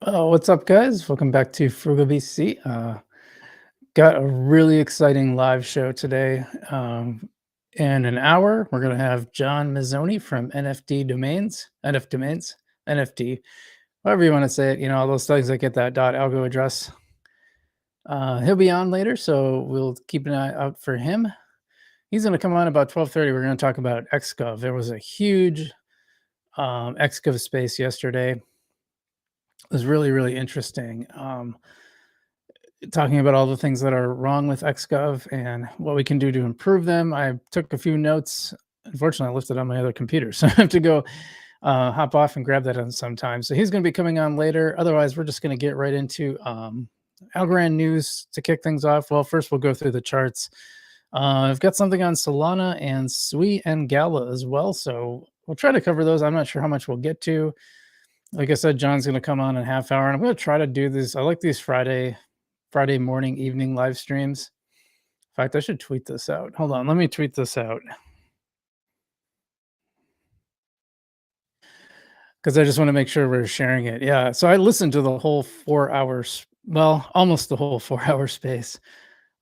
Oh, what's up, guys? Welcome back to Frugal VC. Got a really exciting live show today. In an hour, we're going to have John Mazzoni from NFT Domains, NF Domains, NFT, however you want to say it. You know, all those things that get that .algo address. He'll be on later, so we'll keep an eye out for him. He's going to come on about 12:30. We're going to talk about XGov. There was a huge XGov space yesterday. It was really, really interesting. Talking about all the things that are wrong with XGov and what we can do to improve them. I took a few notes. Unfortunately, I left it on my other computer, so I have to go hop off and grab that on sometime. So he's going to be coming on later. Otherwise, we're just going to get right into Algorand news to kick things off. Well, first we'll go through the charts. I've got something on Solana and SUI and Gala as well, so we'll try to cover those. I'm not sure how much we'll get to. Like I said, John's going to come on in a half hour, and I'm going to try to do this. I like these Friday morning, evening live streams. In fact, I should tweet this out. Hold on, let me tweet this out. Because I just want to make sure we're sharing it. Yeah, so I listened to the whole 4 hours, well, almost the whole 4-hour space.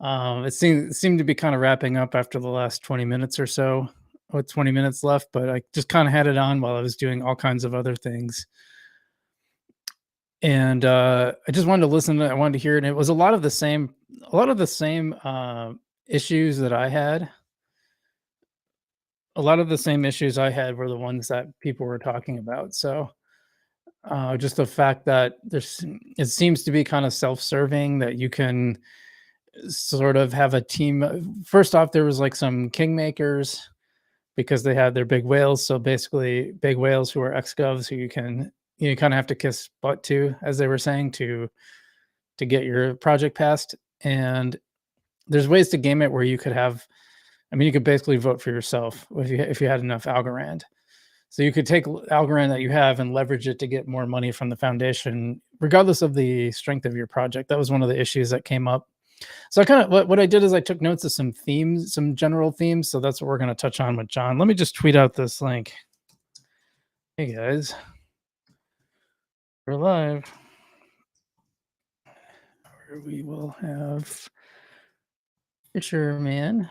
It seemed to be kind of wrapping up after the last 20 minutes or so, with 20 minutes left, but I just kind of had it on while I was doing all kinds of other things. And I just wanted to listen to it. I wanted to hear it. And it was a lot of the same issues that I had. A lot of the same issues I had were the ones that people were talking about. So just the fact that it seems to be kind of self-serving, that you can sort of have a team. First off, there was like some kingmakers because they had their big whales. So basically big whales who are XGovs who you kind of have to kiss butt to, as they were saying, to get your project passed. And there's ways to game it where you could have, you could basically vote for yourself if you had enough Algorand. So you could take Algorand that you have and leverage it to get more money from the foundation, regardless of the strength of your project. That was one of the issues that came up. So I kind of, what I did is I took notes of some themes, some general themes. So that's what we're going to touch on with John. Let me just tweet out this link. Hey guys, we're live. We will have Fisherman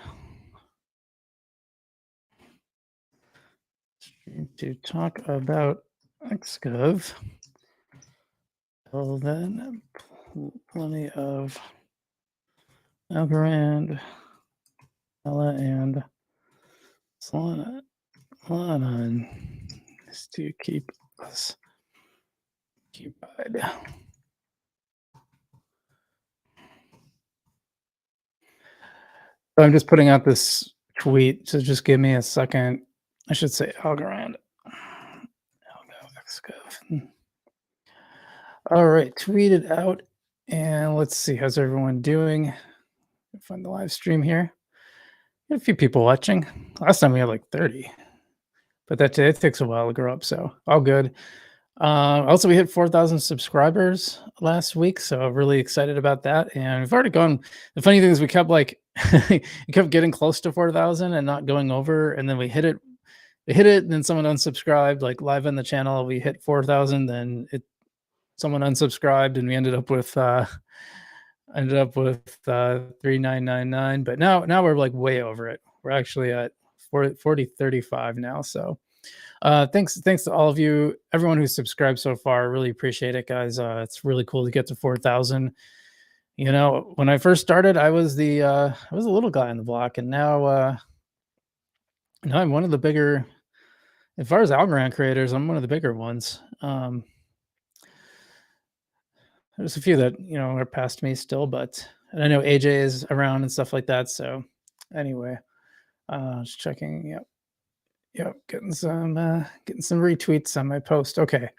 to talk about XGov. Well, then plenty of Algorand, Gala, and Solana just to keep us occupied. So I'm just putting out this tweet, so just give me a second. I should say Algorand. XGov. All right, tweet it out, and let's see, how's everyone doing? Find the live stream here. A few people watching. Last time we had like 30, but it takes a while to grow up, so all good. Also, we hit 4,000 subscribers last week, so really excited about that. And we've already gone. The funny thing is, we kept we kept getting close to 4,000 and not going over, and then we hit it. And then someone unsubscribed, like live on the channel. We hit 4,000, then someone unsubscribed, and we ended up with 3,999. But now we're like way over it. We're actually at 4035 now. So thanks to all of you, everyone who's subscribed so far. Really appreciate it, guys. It's really cool to get to 4,000. You know, when I first started, I was a little guy on the block, and now I'm one of the bigger, as far as Algorand creators, I'm one of the bigger ones. There's a few that, are past me still, but and I know AJ is around and stuff like that. So anyway, just checking. Yep. Getting some retweets on my post. Okay.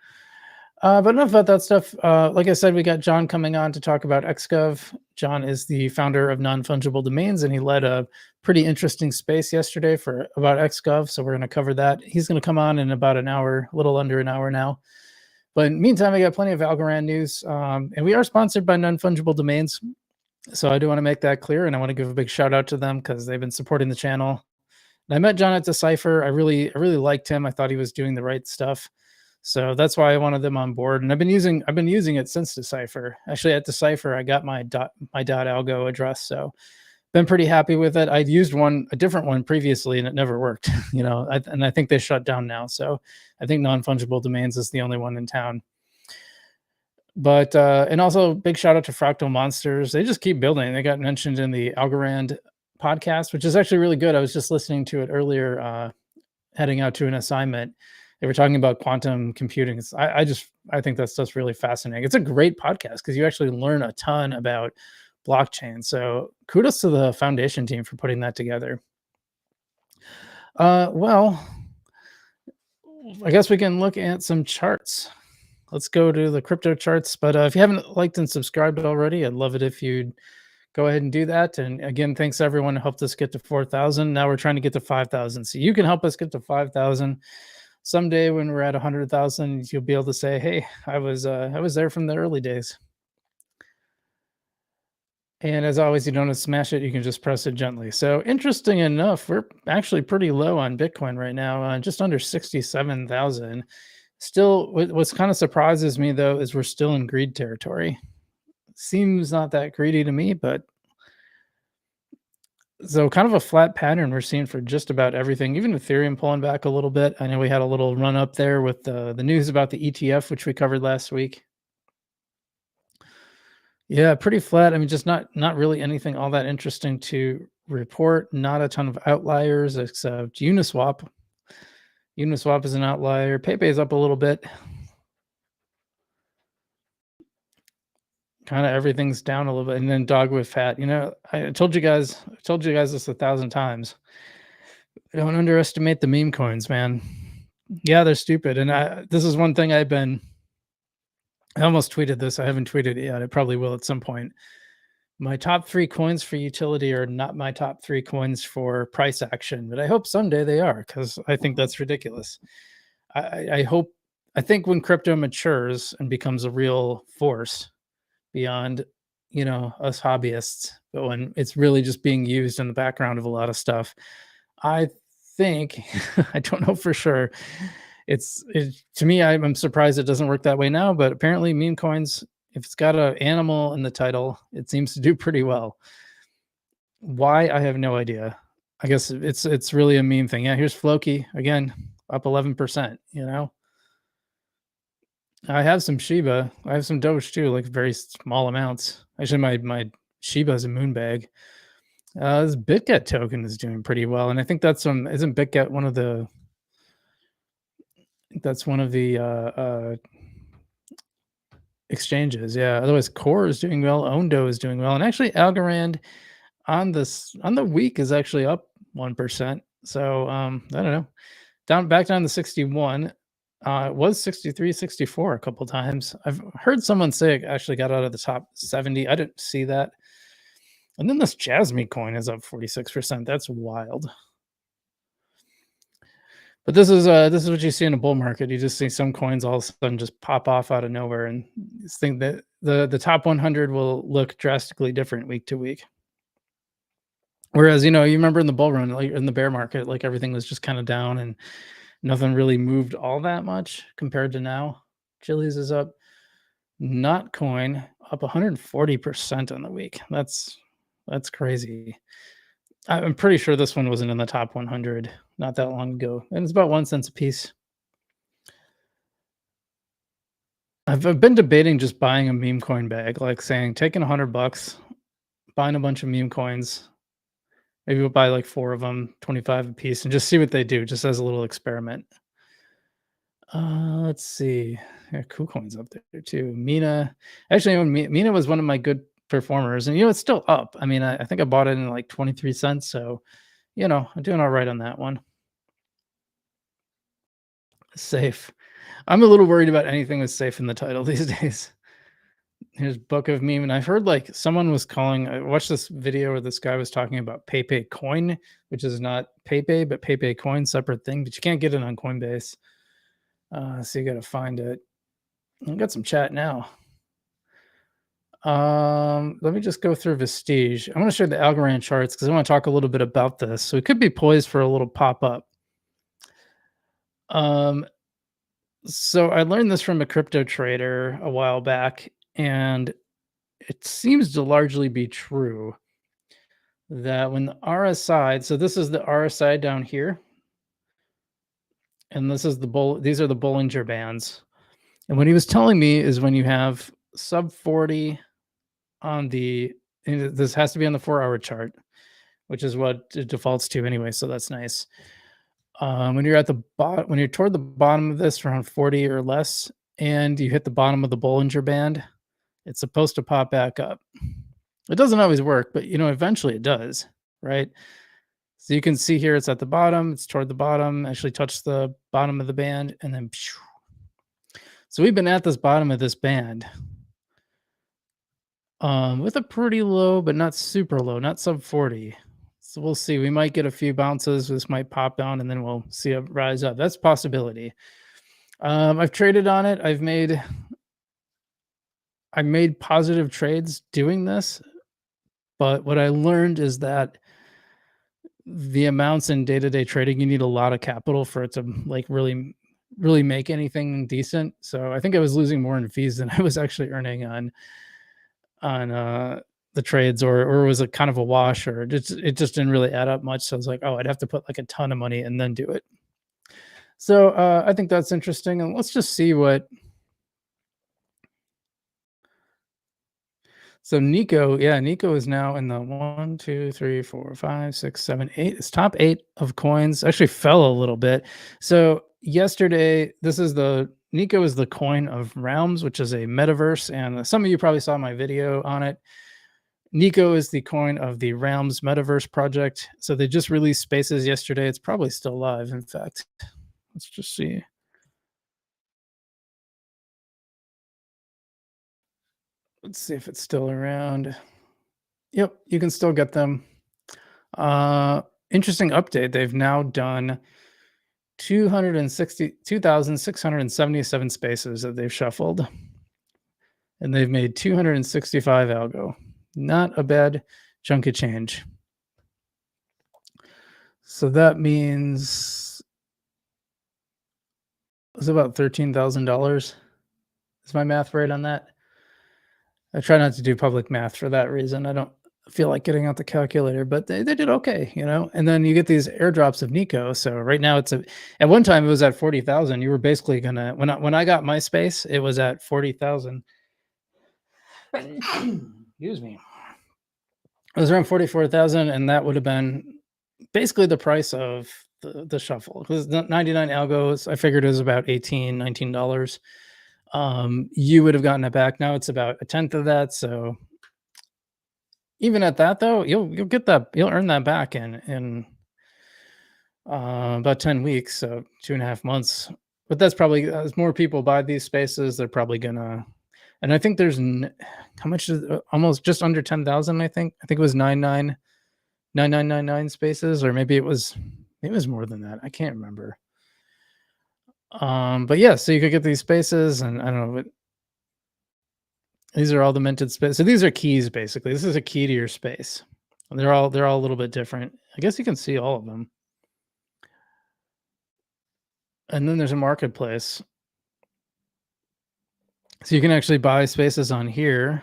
But enough about that stuff. Like I said, we got John coming on to talk about XGov. John is the founder of Non-Fungible Domains, and he led a pretty interesting space yesterday about XGov. So we're going to cover that. He's going to come on in about an hour, a little under an hour now. But in the meantime, we got plenty of Algorand news, and we are sponsored by Non-Fungible Domains. So I do want to make that clear, and I want to give a big shout out to them because they've been supporting the channel. And I met John at Decipher. I really liked him. I thought he was doing the right stuff. So that's why I wanted them on board. And I've been using it since Decipher. Actually, at Decipher, I got my .algo address. So been pretty happy with it. I'd used a different one previously, and it never worked. And I think they shut down now. So I think non-fungible domains is the only one in town. But and also big shout out to Fractal Monsters. They just keep building. They got mentioned in the Algorand podcast, which is actually really good. I was just listening to it earlier, heading out to an assignment. They were talking about quantum computing. I think that stuff's really fascinating. It's a great podcast because you actually learn a ton about blockchain. So kudos to the foundation team for putting that together. Well, I guess we can look at some charts. Let's go to the crypto charts. But if you haven't liked and subscribed already, I'd love it if you'd go ahead and do that. And again, thanks everyone who helped us get to 4,000. Now we're trying to get to 5,000. So you can help us get to 5,000. Someday when we're at 100,000, you'll be able to say, "Hey, I was there from the early days." And as always, you don't have to smash it. You can just press it gently. So interesting enough, we're actually pretty low on Bitcoin right now, just under 67,000. Still, what's kind of surprises me though is we're still in greed territory. Seems not that greedy to me, but so kind of a flat pattern we're seeing for just about everything. Even Ethereum pulling back a little bit. I know we had a little run up there with the news about the ETF, which we covered last week. Yeah, pretty flat. I mean, just not really anything all that interesting to report. Not a ton of outliers except Uniswap. Uniswap is an outlier. PayPay is up a little bit. Kind of everything's down a little bit, and then dog with fat. I told you guys this 1,000 times. Don't underestimate the meme coins, man. Yeah, they're stupid. And this is one thing I almost tweeted this. I haven't tweeted it yet. I probably will at some point. My top 3 coins for utility are not my top 3 coins for price action, but I hope someday they are because I think that's ridiculous. I think when crypto matures and becomes a real force beyond, us hobbyists, but when it's really just being used in the background of a lot of stuff, I think, I don't know for sure. To me, I'm surprised it doesn't work that way now, but apparently meme coins, if it's got an animal in the title, it seems to do pretty well. Why? I have no idea. I guess it's really a meme thing. Yeah, here's Floki again, up 11%, I have some Shiba. I have some Doge too, like very small amounts. Actually, my Shiba is a moonbag. This BitGet token is doing pretty well, and I think isn't BitGet one of the exchanges. Yeah. Otherwise, Core is doing well. Ondo is doing well, and actually, Algorand on the week is actually up 1%. So I don't know, back down to 61. It was 63, 64 a couple times. I've heard someone say it actually got out of the top 70. I didn't see that. And then this Jasmine coin is up 46%. That's wild. But this is what you see in a bull market. You just see some coins all of a sudden just pop off out of nowhere, and just think that the top 100 will look drastically different week to week. Whereas, you remember in the bull run, like in the bear market, like everything was just kind of down and nothing really moved all that much compared to now. Chili's is up. Notcoin up 140% on the week. That's crazy. I'm pretty sure this one wasn't in the top 100 not that long ago, and it's about 1 cent a piece. I've been debating just buying a meme coin bag, like saying taking $100, buying a bunch of meme coins. Maybe we'll buy like 4 of them, 25 a piece, and just see what they do, just as a little experiment. Let's see. Yeah, KuCoin's up there too. Mina, actually, Mina was one of my good performers, and it's still up. I mean, I think I bought it in like 23 cents, so I'm doing all right on that one. Safe. I'm a little worried about anything with safe in the title these days. Here's Book of Meme, and I've heard like someone was I watched this video where this guy was talking about PayPay Coin, which is not PayPay, but PayPay Coin, separate thing, but you can't get it on Coinbase. So you got to find it. I've got some chat now. Let me just go through Vestige. I want to show the Algorand charts because I want to talk a little bit about this. So it could be poised for a little pop up. Um, so I learned this from a crypto trader a while back, and it seems to largely be true that when the RSI, so this is the RSI down here, and this is these are the Bollinger Bands. And what he was telling me is when you have sub 40 on this has to be on the 4-hour chart, which is what it defaults to anyway. So that's nice. When you're at the bottom, when you're toward the bottom of this around 40 or less, and you hit the bottom of the Bollinger Band, it's supposed to pop back up. It doesn't always work, but eventually it does, right? So you can see here it's at the bottom, it's toward the bottom, actually touched the bottom of the band, and then so we've been at this bottom of this band with a pretty low, but not super low, not sub 40. So we'll see. We might get a few bounces. This might pop down, and then we'll see it rise up. That's a possibility. I've traded on it. I made positive trades doing this, but what I learned is that the amounts in day-to-day trading, you need a lot of capital for it to like really make anything decent. So I think I was losing more in fees than I was actually earning on the trades, or was it kind of a wash, or it just didn't really add up much. So I was like, oh, I'd have to put like a ton of money and then do it. So I think that's interesting, and let's just see what. So Nico, yeah, Nico is now in the 1, 2, 3, 4, 5, 6, 7, 8. It's top 8 of coins. Actually fell a little bit. So yesterday, Nico is the coin of Realms, which is a metaverse, and some of you probably saw my video on it. Nico is the coin of the Realms metaverse project. So they just released Spaces yesterday. It's probably still live, in fact. Let's just see. Let's see if it's still around. Yep, you can still get them. Interesting update. They've now done 2,677 spaces that they've shuffled, and they've made 265 algo. Not a bad chunk of change. So that means it's about $13,000. Is my math right on that? I try not to do public math for that reason. I don't feel like getting out the calculator, but they did okay, And then you get these airdrops of Nico. So right now at one time it was at 40,000. You were basically gonna when I got my space, it was at 40,000. Excuse me. It was around 44,000, and that would have been basically the price of the shuffle. Because 99 algos, I figured it was about $18, $19. You would have gotten it back. Now it's about a tenth of that. So even at that, though, you'll get that, you'll earn that back in about 10 weeks, so 2.5 months. But that's probably, as more people buy these spaces, they're probably gonna. And I think there's how much is almost just under 10,000. I think it was 9999 spaces, or maybe it was more than that. I can't remember. But yeah, so you could get these spaces, and I don't know. These are all the minted space. So these are keys, basically. This is a key to your space. And they're all a little bit different. I guess you can see all of them. And then there's a marketplace. So you can actually buy spaces on here.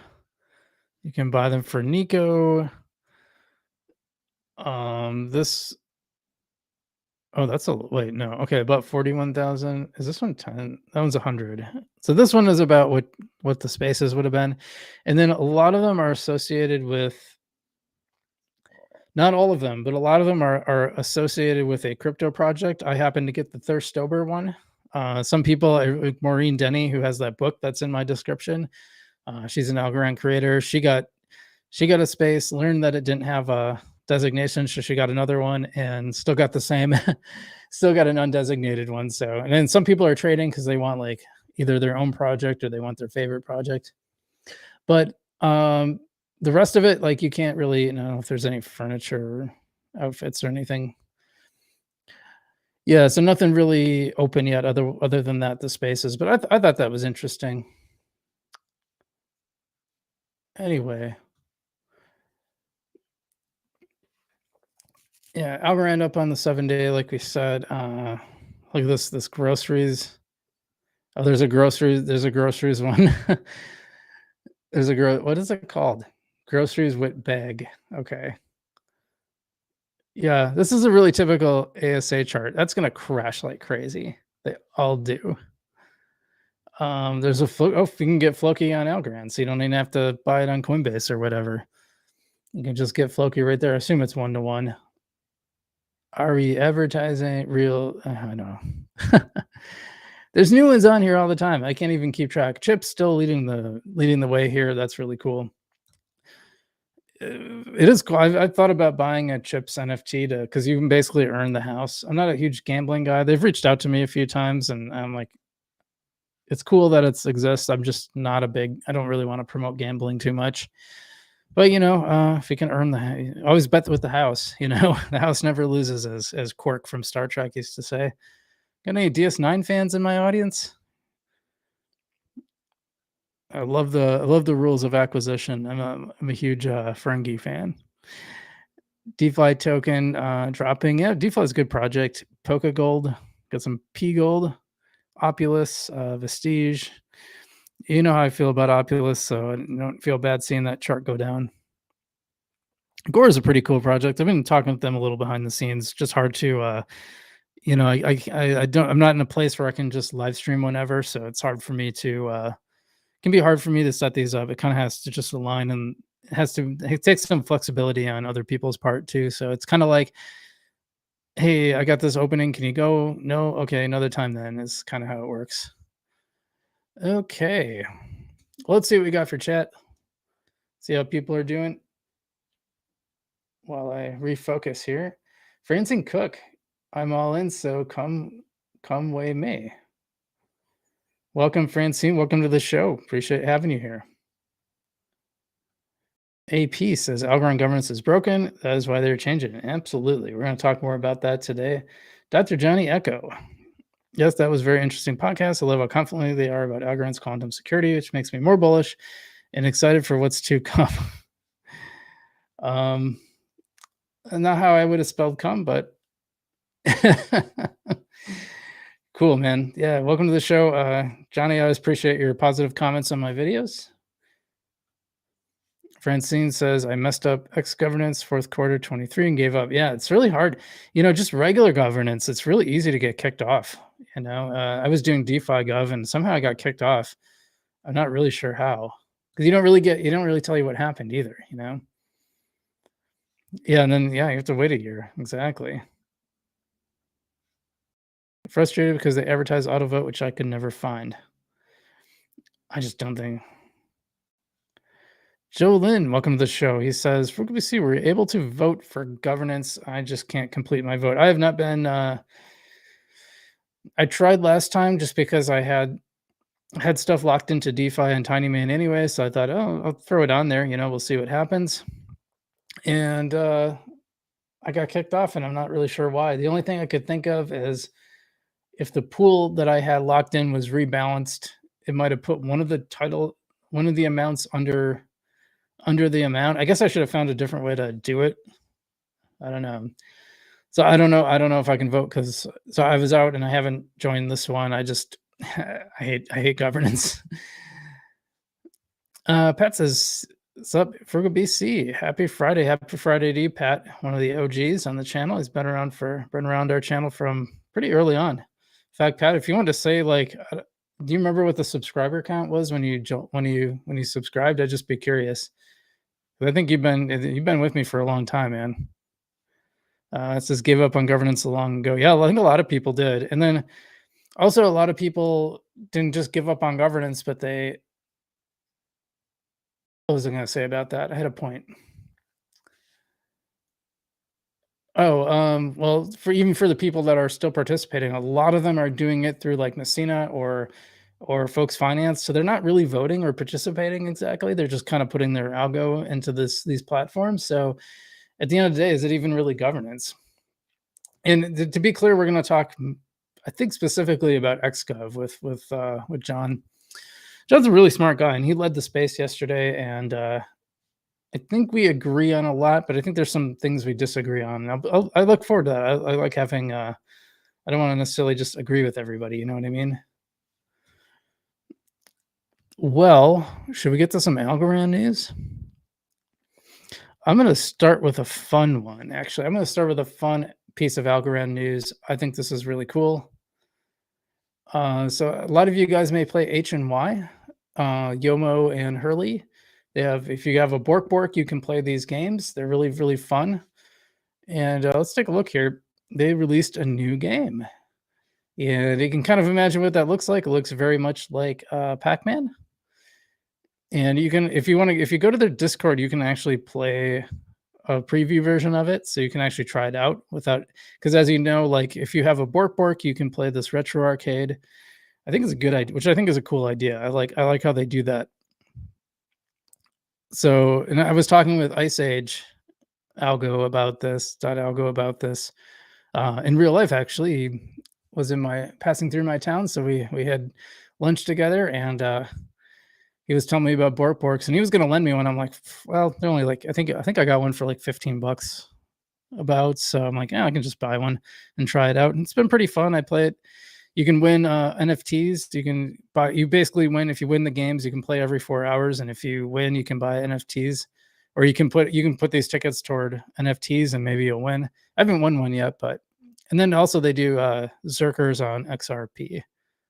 You can buy them for Nico. This. Oh, that's wait, no. Okay, about 41,000. Is this one 10? That one's 100. So this one is about what the spaces would have been. And then a lot of them are associated with, not all of them, but a lot of them are associated with a crypto project. I happen to get the Thirstober one. Some people, like Maureen Denny, who has that book that's in my description. She's an Algorand creator. She got a space, learned that it didn't have a designation, so she got another one, and still got the same, still got an undesignated one. So, and then some people are trading because they want like either their own project or they want their favorite project. But the rest of it, like, you can't really know if there's any furniture or outfits or anything. Yeah, so nothing really open yet, other than that, the spaces. But I thought that was interesting. Anyway, yeah, Algorand up on the 7-day, like we said. Look at this groceries. Oh, there's a groceries one. What is it called? Groceries with bag. Okay. Yeah, this is a really typical ASA chart. That's gonna crash like crazy. They all do. There's a oh, you can get Floki on Algorand, so you don't even have to buy it on Coinbase or whatever. You can just get Floki right there. I assume it's 1-to-1. Are we advertising real? I know. There's new ones on here all the time. I can't even keep track. Chip's still leading the way here. That's really cool. It is cool. I've thought about buying a Chips NFT because you can basically earn the house. I'm not a huge gambling guy. They've reached out to me a few times, and I'm like, it's cool that it exists. I'm just not a big. I don't really want to promote gambling too much. But if you can earn always bet with the house. The house never loses, as Quark from Star Trek used to say. Got any DS9 fans in my audience? I love the rules of acquisition. I'm a huge Ferengi fan. DeFi token dropping. Yeah, DeFi is a good project. Polka Gold, got some P Gold, Opulus, Vestige. You know how I feel about Opulus, so I don't feel bad seeing that chart go down. Gore is a pretty cool project. I've been talking with them a little behind the scenes. Just hard to, I don't. I'm not in a place where I can just live stream whenever, so it's hard for me to. It can be hard for me to set these up. It kind of has to just align, and it takes some flexibility on other people's part too. So it's kind of like, hey, I got this opening. Can you go? No, okay, another time then. Is kind of how it works. Okay, well, let's see what we got for chat. See how people are doing while I refocus here. Francine Cook, I'm all in, so come way May. Welcome, Francine. Welcome to the show. Appreciate having you here. AP says Algorand governance is broken. That is why they're changing it. Absolutely. We're going to talk more about that today. Dr. Johnny Echo. Yes, that was a very interesting podcast. I love how confidently they are about Algorand's quantum security, which makes me more bullish and excited for what's to come. Not how I would have spelled come, but cool, man. Yeah, welcome to the show. Johnny, I always appreciate your positive comments on my videos. Francine says, I messed up X governance fourth quarter 23 and gave up. Yeah, it's really hard. Just regular governance. It's really easy to get kicked off. I was doing DeFi Gov and somehow I got kicked off. I'm not really sure how, because you don't really tell you what happened either, Yeah, and then, yeah, you have to wait a year. Exactly. Frustrated because they advertise auto vote, which I could never find. I just don't think. Joe Lynn, welcome to the show. He says, for QBC, we're able to vote for governance. I just can't complete my vote. I have not been. I tried last time just because I had stuff locked into DeFi and TinyMan anyway. So I thought, oh, I'll throw it on there. We'll see what happens. And I got kicked off, and I'm not really sure why. The only thing I could think of is if the pool that I had locked in was rebalanced, it might have put one of the amounts under the amount. I guess I should have found a different way to do it. I don't know. So I don't know if I can vote because I was out and I haven't joined this one. I just I hate governance. Pat says, what's up, Frugal BC? Happy Friday to you, Pat. One of the OGs on the channel. He's been around our channel from pretty early on. In fact, Pat, if you want to say, like, do you remember what the subscriber count was when you subscribed? I'd just be curious. I think you've been with me for a long time, man. It says gave up on governance a long ago. Yeah, I think a lot of people did. And then also a lot of people didn't just give up on governance, but what was I going to say about that? I had a point. Oh, well, for the people that are still participating, a lot of them are doing it through like Messina or Folks Finance. So they're not really voting or participating exactly. They're just kind of putting their algo into these platforms. So at the end of the day, is it even really governance? And to be clear, we're going to talk, I think, specifically about XGov with John John's a really smart guy, and he led the space yesterday, and I think we agree on a lot, but I think there's some things we disagree on. I look forward to that. I like having. I don't want to necessarily just agree with everybody. You know what I mean? Well, should we get to some Algorand news? I'm going to start with a fun one. Actually, I'm going to start with a fun piece of Algorand news. I think this is really cool. So a lot of you guys may play H and Y, Yomo and Hurley. They have, if you have a Bork, you can play these games. They're really, really fun. And let's take a look here. They released a new game. And you can kind of imagine what that looks like. It looks very much like Pac-Man. And you can, if you want to, if you go to their Discord, you can actually play a preview version of it. So you can actually try it out without, because as you know, like if you have a Bork, you can play this retro arcade. I think it's a good idea, which I think is a cool idea. I like how they do that. So, and I was talking with Ice Age Algo about this, .algo about this. In real life, actually, he was passing through my town, so we had lunch together, and he was telling me about Borks, and he was going to lend me one. I'm like, well, they're only like, I think I got one for like $15 about, so I'm like, yeah, I can just buy one and try it out. And it's been pretty fun. I play it. You can win NFTs. You basically win. If you win the games, you can play every 4 hours, and if you win, you can buy NFTs, or you can put these tickets toward NFTs, and maybe you'll win. I haven't won one yet, but, and then also they do Zerkers on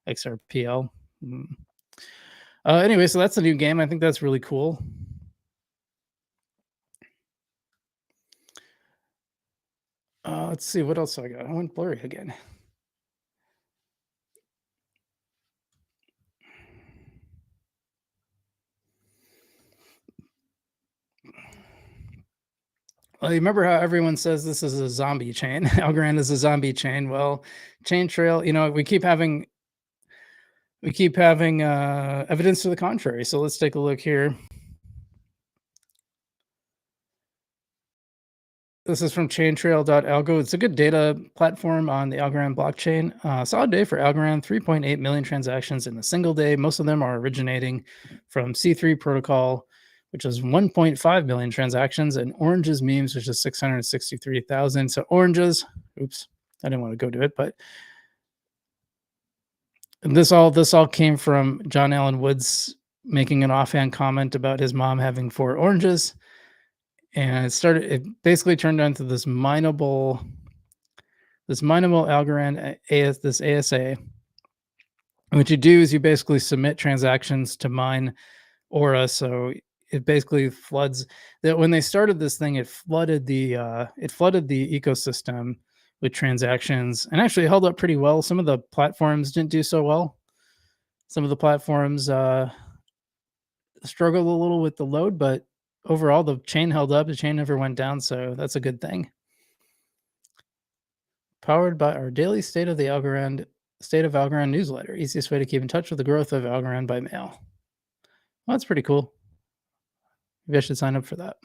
XRPL. Anyway, so that's a new game. I think that's really cool. Let's see, what else I got? I went blurry again. Well, you remember how everyone says this is a zombie chain? Algorand is a zombie chain. Well, Chain Trail, we keep having evidence to the contrary. So let's take a look here. This is from chaintrail.algo. It's a good data platform on the Algorand blockchain. Solid day for Algorand, 3.8 million transactions in a single day. Most of them are originating from C3 protocol, which is 1.5 million transactions, and Orange's memes, which is 663,000. So Orange's, oops, I didn't want to go to it, but this all came from John Allen Woods making an offhand comment about his mom having 4 oranges. And it basically turned into this mineable Algorand, this ASA. And what you do is you basically submit transactions to mine Aura. So it basically floods that. When they started this thing, it flooded the ecosystem with transactions, and actually held up pretty well. Some of the platforms didn't do so well. Some of the platforms struggled a little with the load, but overall the chain held up. The chain never went down, so that's a good thing. Powered by our daily State of Algorand newsletter. Easiest way to keep in touch with the growth of Algorand by mail. Well, that's pretty cool. Maybe I should sign up for that.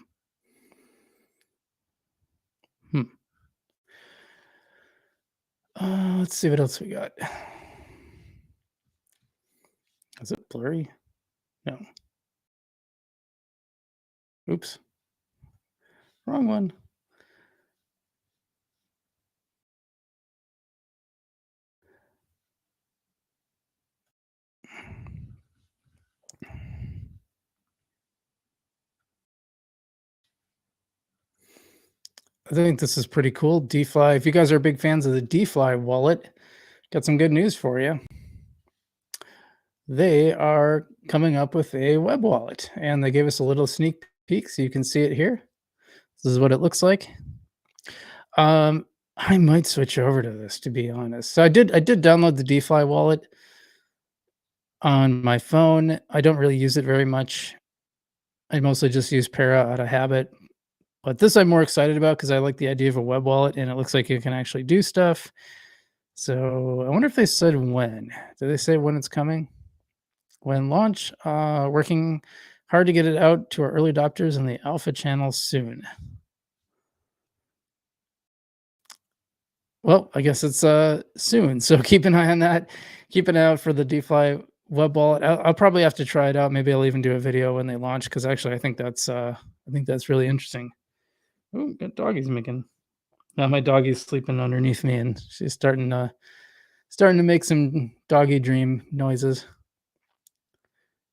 Let's see what else we got. Is it blurry? No. Oops. Wrong one. I think this is pretty cool. DeFi. If you guys are big fans of the DeFi wallet, got some good news for you. They are coming up with a web wallet, and they gave us a little sneak peek, so you can see it here. This is what it looks like. I might switch over to this, to be honest. So I did download the DeFi wallet on my phone. I don't really use it very much. I mostly just use Para out of habit. But this I'm more excited about because I like the idea of a web wallet, and it looks like you can actually do stuff. So I wonder if they said when. Did they say when it's coming? When launch? Working hard to get it out to our early adopters in the alpha channel soon. Well, I guess it's soon. So keep an eye on that. Keep an eye out for the DeFi web wallet. I'll probably have to try it out. Maybe I'll even do a video when they launch because actually I think that's really interesting. Oh, good doggy's making. Now my doggy's sleeping underneath me, and she's starting to make some doggy dream noises.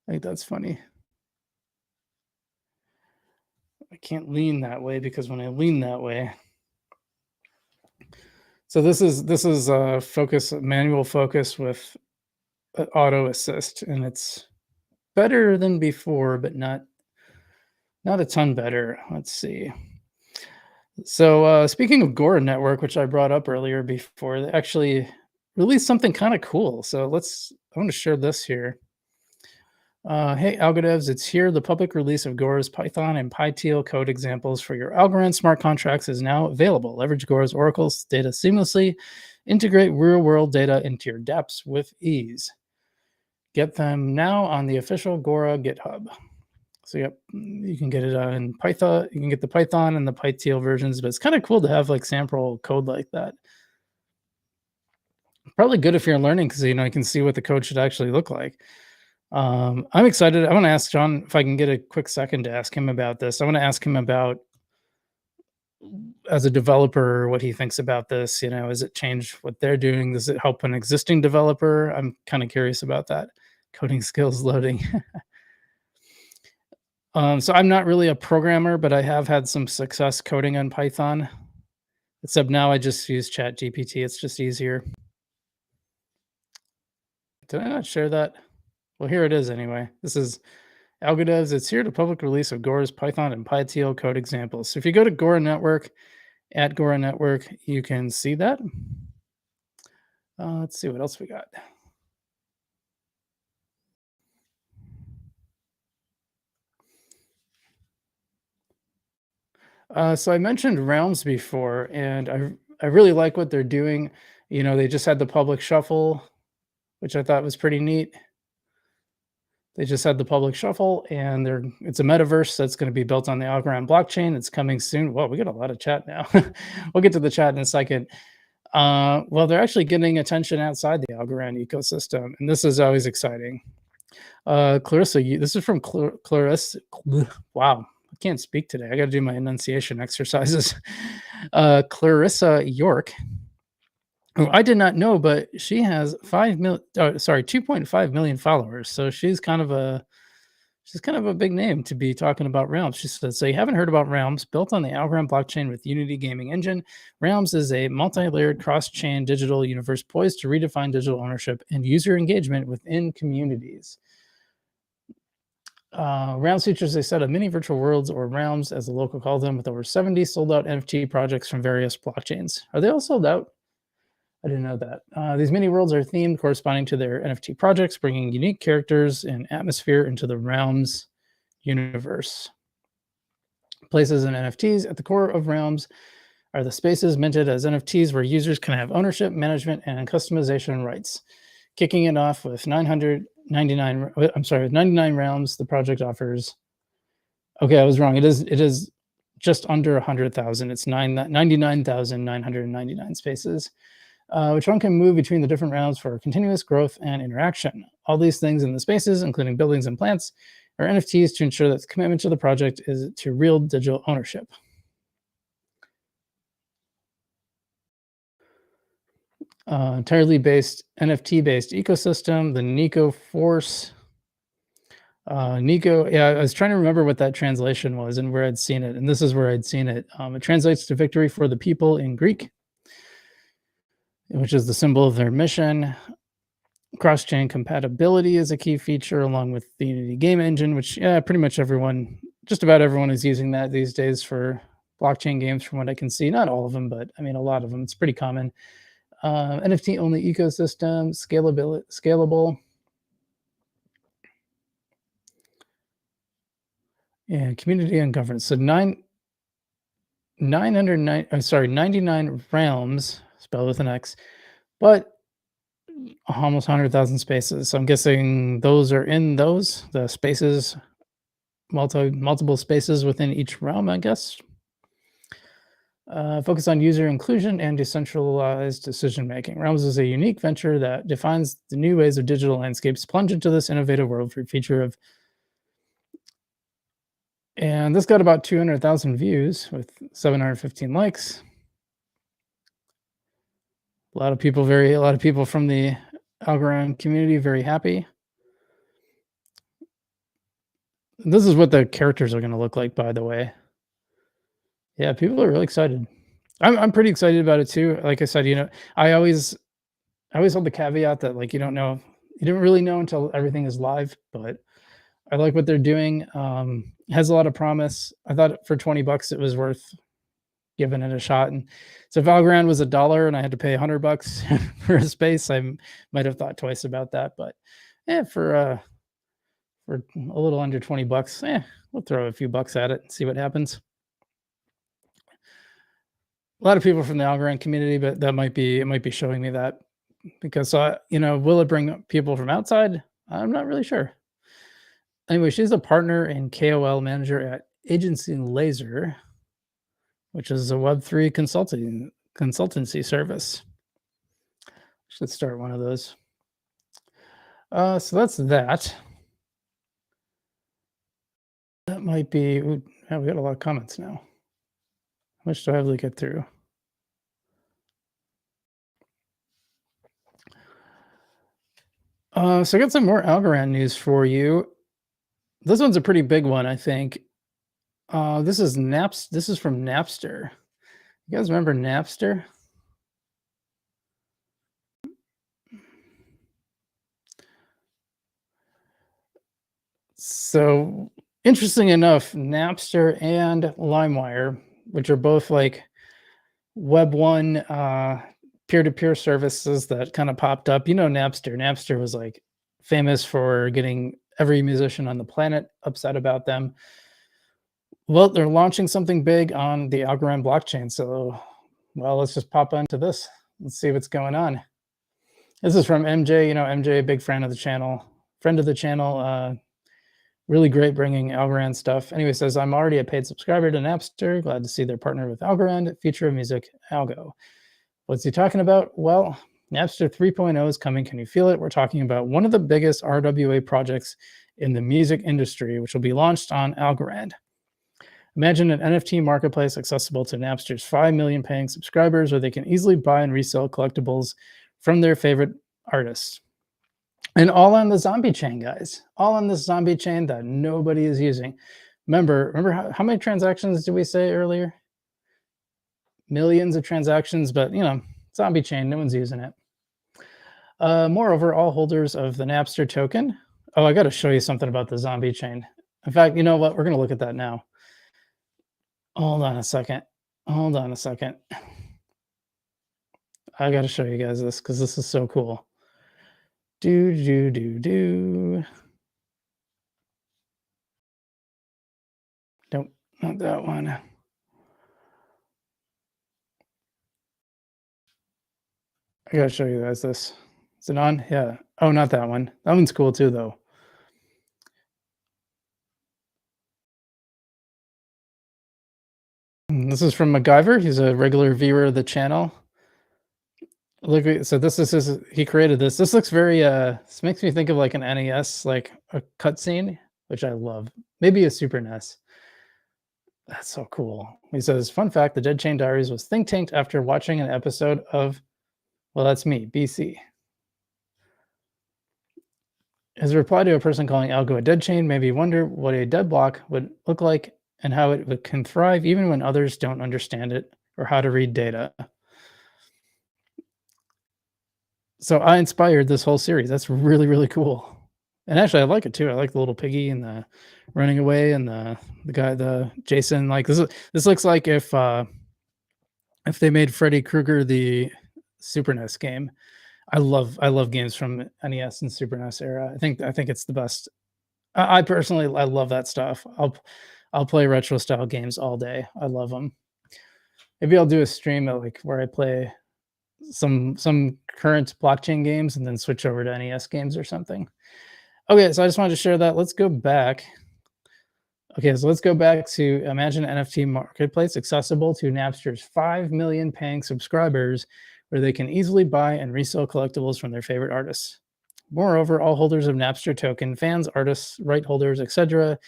I think that's funny. I can't lean that way because when I lean that way, so this is focus manual focus with auto assist, and it's better than before, but not a ton better. Let's see. So speaking of Gora Network, which I brought up earlier before, they actually released something kind of cool. So I want to share this here. Hey, Algorand, it's here. The public release of Gora's Python and PyTeal code examples for your Algorand smart contracts is now available. Leverage Gora's Oracle's data seamlessly. Integrate real-world data into your dApps with ease. Get them now on the official Gora GitHub. So yep, you can get it in Python. You can get the Python and the PyTeal versions, but it's kind of cool to have like sample code like that. Probably good if you're learning because you can see what the code should actually look like. I'm excited. I want to ask John if I can get a quick second to ask him about this. I want to ask him about, as a developer, what he thinks about this. Has it changed what they're doing? Does it help an existing developer? I'm kind of curious about that. Coding skills loading. So I'm not really a programmer, but I have had some success coding on Python. Except now I just use ChatGPT. It's just easier. Did I not share that? Well, here it is anyway. This is Algorand. It's here to public release of Gora's Python and PyTeal code examples. So if you go to Gora Network, at Gora Network, you can see that. Let's see what else we got. So I mentioned Realms before, and I really like what they're doing. They just had the public shuffle, which I thought was pretty neat. They just had the public shuffle, and it's a metaverse that's going to be built on the Algorand blockchain. It's coming soon. Whoa, we got a lot of chat now. We'll get to the chat in a second. Well, they're actually getting attention outside the Algorand ecosystem, and this is always exciting. Clarissa, this is from Clarissa. Wow, I can't speak today. I got to do my enunciation exercises. Clarissa York, who I did not know, but she has 2.5 million followers. So she's kind of a big name to be talking about Realms. She says, so you haven't heard about Realms, built on the Algorand blockchain with Unity gaming engine. Realms is a multi-layered cross-chain digital universe poised to redefine digital ownership and user engagement within communities. Realms features a set of mini virtual worlds, or realms as the local calls them, with over 70 sold out NFT projects from various blockchains. Are they all sold out? I didn't know that. These mini worlds are themed corresponding to their NFT projects, bringing unique characters and atmosphere into the Realms universe. Places and NFTs. At the core of Realms are the spaces minted as NFTs where users can have ownership, management, and customization rights. Kicking it off with 99 realms, the project offers. Okay, I was wrong. It is just under 100,000. It's 99,999 spaces, which one can move between the different realms for continuous growth and interaction. All these things in the spaces, including buildings and plants, are NFTs to ensure that the commitment to the project is to real digital ownership. Entirely NFT-based ecosystem, the Nico Force. Nico, yeah, I was trying to remember what that translation was and where I'd seen it, and this is where I'd seen it. It translates to victory for the people in Greek, which is the symbol of their mission. Cross-chain compatibility is a key feature, along with the Unity game engine, which pretty much just about everyone is using that these days for blockchain games, from what I can see. Not all of them, but I mean a lot of them. It's pretty common. NFT-only ecosystem, scalable. And community and governance. So 99 realms, spelled with an X, but almost 100,000 spaces. So I'm guessing those are in the spaces, multiple spaces within each realm, I guess. Focus on user inclusion and decentralized decision making. Realms is a unique venture that defines the new ways of digital landscapes. Plunge into this innovative world for feature of, and this got about 200,000 views with 715 likes. A lot of people from the Algorand community very happy. This is what the characters are going to look like, by the way. Yeah, people are really excited. I'm pretty excited about it too. Like I said, I always hold the caveat that like you don't really know until everything is live, but I like what they're doing. It has a lot of promise. I thought for $20 it was worth giving it a shot. And so if Algorand was $1 and I had to pay $100 for a space, I might have thought twice about that. But for a little under $20, we'll throw a few bucks at it and see what happens. A lot of people from the Algorand community, but it might be showing me that because will it bring people from outside? I'm not really sure. Anyway, she's a partner and KOL manager at Agency Laser, which is a Web3 consultancy service. Should start one of those. So that's that. That might be. Ooh, we got a lot of comments now. How much do I have to get through? So I got some more Algorand news for you. This one's a pretty big one, I think. This is This is from Napster. You guys remember Napster? So interesting enough, Napster and LimeWire, which are both like Web 1 peer-to-peer services that kind of popped up. Napster. Napster was like famous for getting every musician on the planet upset about them. Well, they're launching something big on the Algorand blockchain. So, let's just pop onto this. Let's see what's going on. This is from MJ. MJ, big friend of the channel. Really great bringing Algorand stuff. Anyway, says, I'm already a paid subscriber to Napster. Glad to see they're partnered with Algorand, future of music, Algo. What's he talking about? Well, Napster 3.0 is coming. Can you feel it? We're talking about one of the biggest RWA projects in the music industry, which will be launched on Algorand. Imagine an NFT marketplace accessible to Napster's 5 million paying subscribers, where they can easily buy and resell collectibles from their favorite artists. And all on the zombie chain, guys. All on this zombie chain that nobody is using. Remember how many transactions did we say earlier? Millions of transactions, but zombie chain, no one's using it. Moreover, all holders of the Napster token. Oh, I got to show you something about the zombie chain. In fact, you know what? We're going to look at that now. Hold on a second. I got to show you guys this because this is so cool. Nope, not that one. I gotta show you guys this. Is it on? Yeah. Oh, not that one. That one's cool too, though. This is from MacGyver. He's a regular viewer of the channel. Look, so this is he created this. This looks very this makes me think of like an NES, like a cutscene, which I love. Maybe a Super NES. That's so cool. He says, fun fact, the Dead Chain Diaries was think tanked after watching an episode of, well, that's me, BC. His reply to a person calling Algo a dead chain made me wonder what a dead block would look like and how it can thrive even when others don't understand it or how to read data. So I inspired this whole series. That's really, really cool. And actually, I like it too. I like the little piggy and the running away and the guy, the Jason. Like this looks like if they made Freddy Krueger the Super NES game. I love games from NES and Super NES era. I think it's the best. I personally love that stuff. I'll play retro style games all day. I love them. Maybe I'll do a stream where I play some current blockchain games and then switch over to NES games or something. Okay, so I just wanted to share that. Let's go back. Okay, so let's go back to Imagine NFT Marketplace, accessible to Napster's 5 million paying subscribers, where they can easily buy and resell collectibles from their favorite artists. Moreover, all holders of Napster token, fans, artists, right holders, etc.,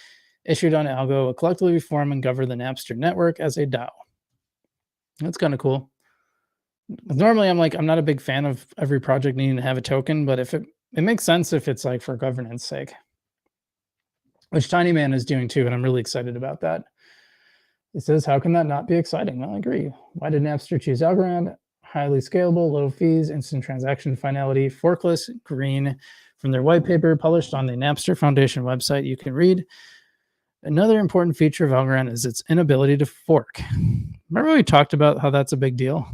issued on Algo, will collectively form and govern the Napster network as a DAO. That's kind of cool. Normally, I'm not a big fan of every project needing to have a token, but if it makes sense if it's like for governance sake, which Tiny Man is doing too, and I'm really excited about that. It says, how can that not be exciting? Well, I agree. Why did Napster choose Algorand? Highly scalable, low fees, instant transaction finality, forkless, green. From their white paper published on the Napster Foundation website, you can read, another important feature of Algorand is its inability to fork. Remember we talked about how that's a big deal?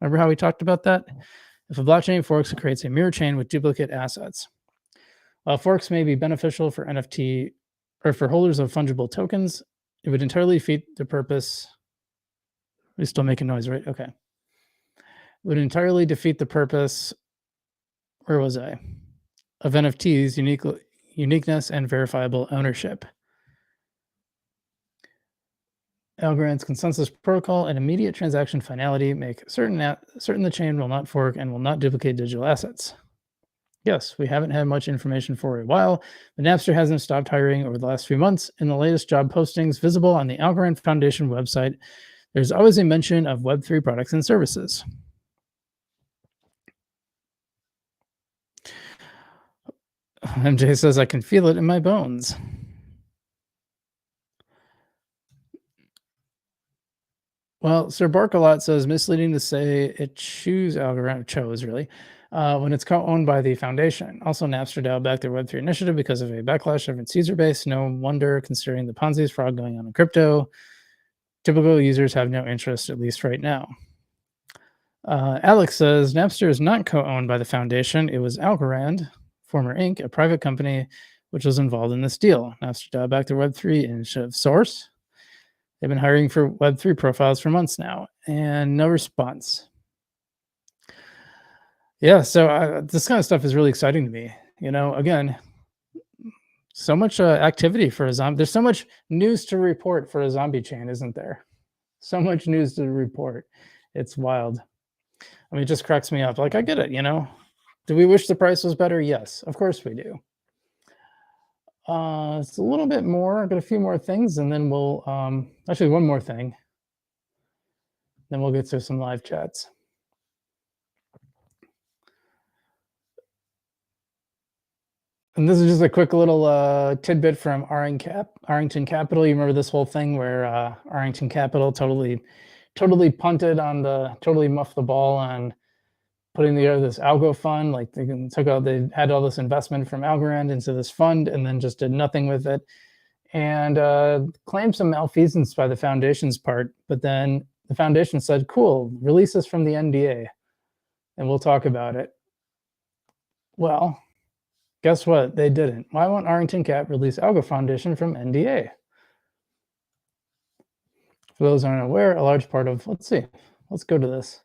Remember how we talked about that? If a blockchain forks, it creates a mirror chain with duplicate assets. While forks may be beneficial for NFT or for holders of fungible tokens, it would entirely defeat the purpose. We're still making noise, right? Okay. It would entirely defeat the purpose, where was I? Of NFTs, uniqueness and verifiable ownership. Algorand's consensus protocol and immediate transaction finality make certain the chain will not fork and will not duplicate digital assets. Yes, we haven't had much information for a while, but Napster hasn't stopped hiring over the last few months. In the latest job postings visible on the Algorand Foundation website, there's always a mention of Web3 products and services. MJ says, I can feel it in my bones. Well, Sir Barkalot says, misleading to say it chose really, when it's co-owned by the foundation. Also, Napster dialed back their Web3 initiative because of a backlash of its user base. No wonder, considering the Ponzi's fraud going on in crypto. Typical users have no interest, at least right now. Alex says, Napster is not co-owned by the foundation. It was Algorand, former Inc., a private company, which was involved in this deal. Napster dialed back their Web3 initiative source. They've been hiring for Web3 profiles for months now, and no response. Yeah, so this kind of stuff is really exciting to me. You know, again, so much activity for a zombie. There's so much news to report for a zombie chain, isn't there? So much news to report. It's wild. I mean, it just cracks me up. Like, I get it, you know. Do we wish the price was better? Yes, of course we do. It's a little bit more. I've got a few more things, and then we'll actually one more thing. Then we'll get to some live chats. And this is just a quick little tidbit from Arrington Capital. You remember this whole thing where Arrington Capital totally punted on totally muffed the ball on putting together this algo fund. Like they had all this investment from Algorand into this fund and then just did nothing with it, and claimed some malfeasance by the foundation's part. But then the foundation said, cool, release us from the NDA and we'll talk about it. Well, guess what? They didn't. Why won't Arrington Cap release Algo Foundation from NDA? For those who aren't aware, a large part of, let's go to this.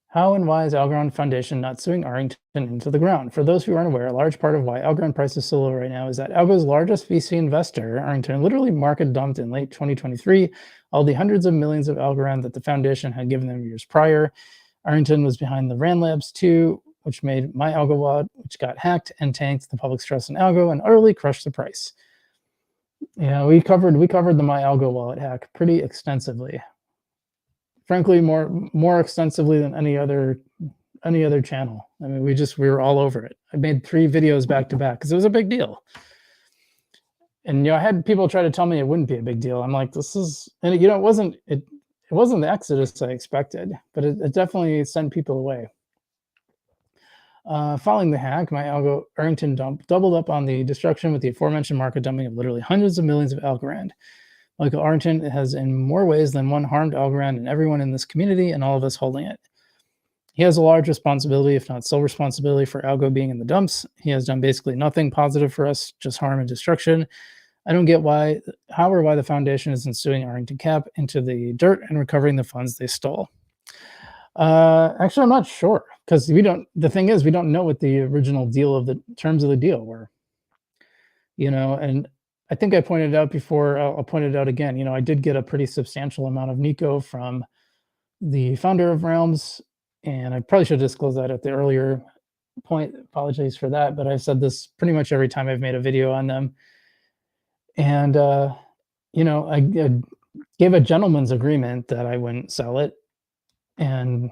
How and why is Algorand Foundation not suing Arrington into the ground? For those who aren't aware, a large part of why Algorand price is so low right now is that Algo's largest VC investor, Arrington, literally market dumped in late 2023 all the hundreds of millions of Algorand that the foundation had given them years prior. Arrington was behind the Rand Labs 2, which made my Algo wallet, which got hacked and tanked the public's trust in Algo and utterly crushed the price. Yeah, we covered the my Algo wallet hack pretty extensively. Frankly, more extensively than any other channel. I mean, we were all over it. I made 3 videos back to back because it was a big deal. And I had people try to tell me it wouldn't be a big deal. I'm like, this is, and it wasn't the exodus I expected, but it definitely sent people away. Following the hack, my Algo Arrington dump doubled up on the destruction with the aforementioned market dumping of literally hundreds of millions of Algorand. Michael Arrington has in more ways than one harmed Algorand and everyone in this community and all of us holding it. He has a large responsibility, if not sole responsibility, for Algo being in the dumps. He has done basically nothing positive for us, just harm and destruction. I don't get how or why the foundation isn't suing Arrington Cap into the dirt and recovering the funds they stole. Actually, I'm not sure because the thing is, we don't know what the original deal of the terms of the deal were, and I think I pointed out before, I'll point it out again, I did get a pretty substantial amount of Nico from the founder of Realms, and I probably should disclose that at the earlier point. Apologies for that, but I've said this pretty much every time I've made a video on them. And, I gave a gentleman's agreement that I wouldn't sell it, and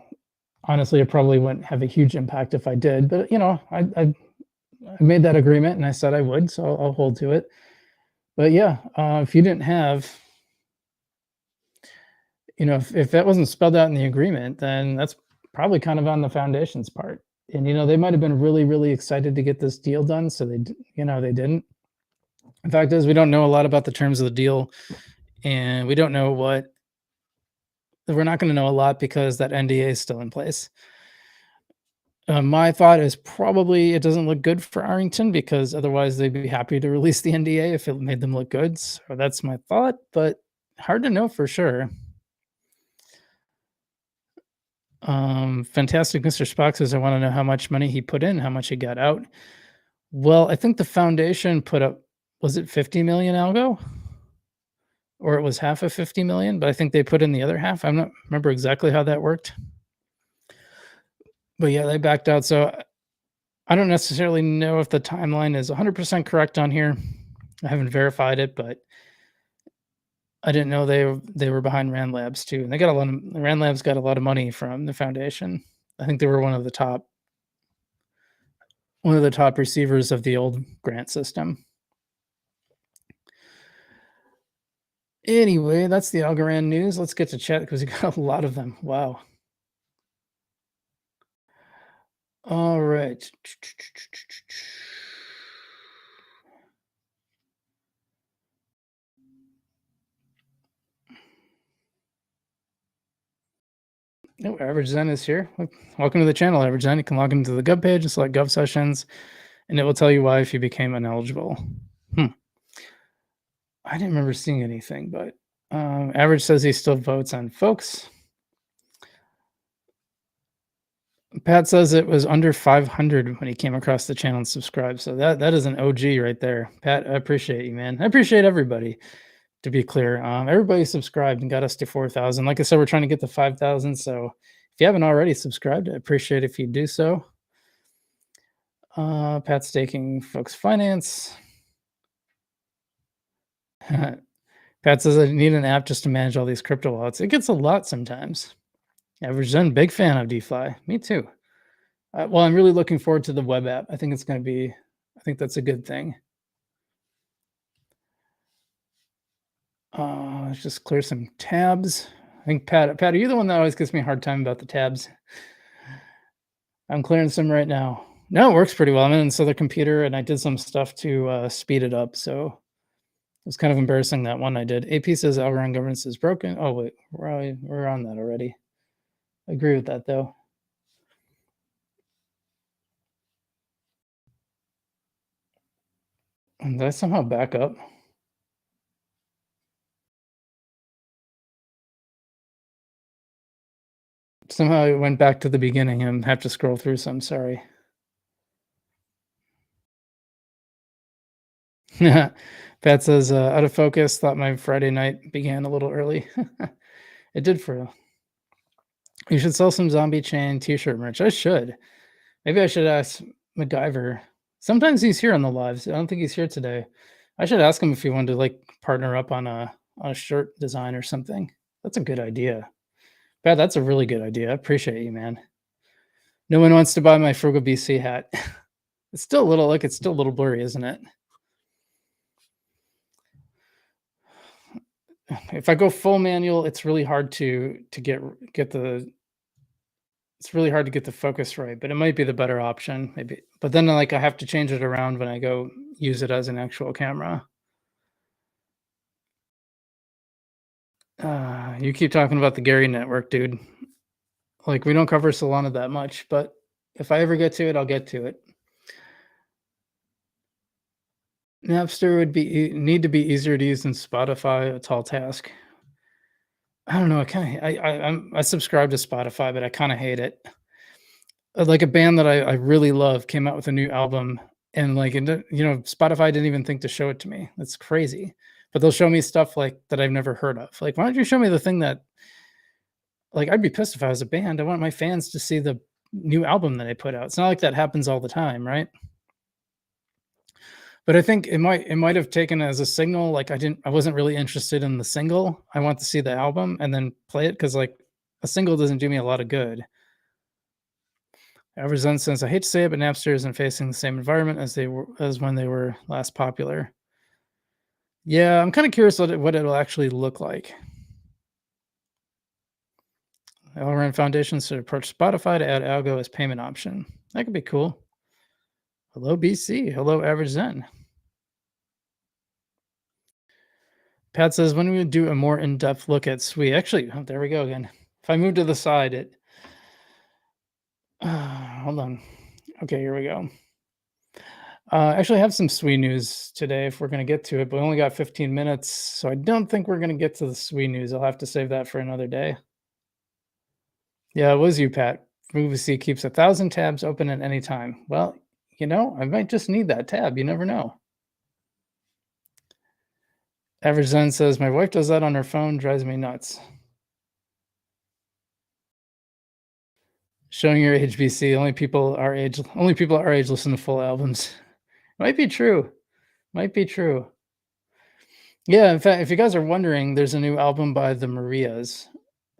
honestly, it probably wouldn't have a huge impact if I did, but, I made that agreement and I said I would, so I'll hold to it. But yeah, if you didn't have, if that wasn't spelled out in the agreement, then that's probably kind of on the foundation's part. And they might have been really, really excited to get this deal done, so they didn't. The fact is, we don't know a lot about the terms of the deal, and we don't know what. We're not going to know a lot because that NDA is still in place. My thought is probably it doesn't look good for Arrington because otherwise they'd be happy to release the NDA if it made them look good. So that's my thought, but hard to know for sure. Fantastic Mr. Spock says, I want to know how much money he put in, how much he got out. Well, I think the foundation put up, was it 50 million algo? Or it was half of 50 million, but I think they put in the other half. I'm not remember exactly how that worked. But yeah, they backed out. So I don't necessarily know if the timeline is 100% correct on here. I haven't verified it, but I didn't know they were behind Rand Labs too. And they got Rand Labs got a lot of money from the foundation. I think they were one of the top receivers of the old grant system. Anyway, that's the Algorand news. Let's get to chat because we got a lot of them. Wow. All right. Oh, Average Zen is here. Welcome to the channel, Average Zen. You can log into the Gov page and select Gov sessions, and it will tell you why if you became ineligible. I didn't remember seeing anything, but Average says he still votes on folks. Pat says it was under 500 when he came across the channel and subscribed. So that is an OG right there. Pat, I appreciate you, man. I appreciate everybody, to be clear. Everybody subscribed and got us to 4,000. Like I said, we're trying to get to 5,000. So if you haven't already subscribed, I appreciate if you do so. Pat staking folks finance. Pat says I need an app just to manage all these crypto wallets. It gets a lot sometimes. Average Zen, big fan of DeFi. Me too. Well, I'm really looking forward to the web app. I think that's a good thing. Let's just clear some tabs. I think Pat, are you the one that always gives me a hard time about the tabs? I'm clearing some right now. No, it works pretty well. I'm in this other computer and I did some stuff to speed it up. So it was kind of embarrassing that one I did. AP says Algorand governance is broken. Oh wait, we're on that already. I agree with that though. And did I somehow back up? Somehow it went back to the beginning and have to scroll through some. Sorry. Pat says, out of focus, thought my Friday night began a little early. It did for you. Should sell some zombie chain t-shirt merch. I should. Maybe I should ask MacGyver. Sometimes he's here on the lives. I don't think he's here today. I should ask him if he wanted to like partner up on a shirt design or something. That's a good idea. Pat, that's a really good idea. I appreciate you, man. No one wants to buy my Frugal BC hat. It's still a little blurry, isn't it? If I go full manual, it's really hard to get the focus right, but it might be the better option, maybe. But then like I have to change it around when I go use it as an actual camera. You keep talking about the Gary network, dude. Like we don't cover Solana that much, but if I ever get to it, I'll get to it. Napster would need to be easier to use than Spotify. A tall task. I don't know. I subscribe to Spotify, but I kind of hate it. Like a band that I really love came out with a new album and like, Spotify didn't even think to show it to me. That's crazy. But they'll show me stuff like that I've never heard of. Like, why don't you show me the thing that like I'd be pissed if I was a band. I want my fans to see the new album that I put out. It's not like that happens all the time, right? But I think it might have taken as a signal, like I wasn't really interested in the single. I want to see the album and then play it because like a single doesn't do me a lot of good. Ever since I hate to say it, but Napster isn't facing the same environment as when they were last popular. Yeah, I'm kind of curious what it'll actually look like. Algorand Foundation should approach Spotify to add algo as payment option. That could be cool. Hello, BC. Hello, Average Zen. Pat says, when we do a more in-depth look at SWE, actually, oh, there we go again. If I move to the side, hold on. Okay, here we go. Actually, I have some SWE news today if we're going to get to it, but we only got 15 minutes, so I don't think we're going to get to the SWE news. I'll have to save that for another day. Yeah, it was you, Pat. Movie keeps 1,000 tabs open at any time. Well, I might just need that tab. You never know. Average Zen says, my wife does that on her phone, drives me nuts. Showing your age, BC. Only people our age listen to full albums. Might be true. Might be true. Yeah, in fact, if you guys are wondering, there's a new album by the Marias.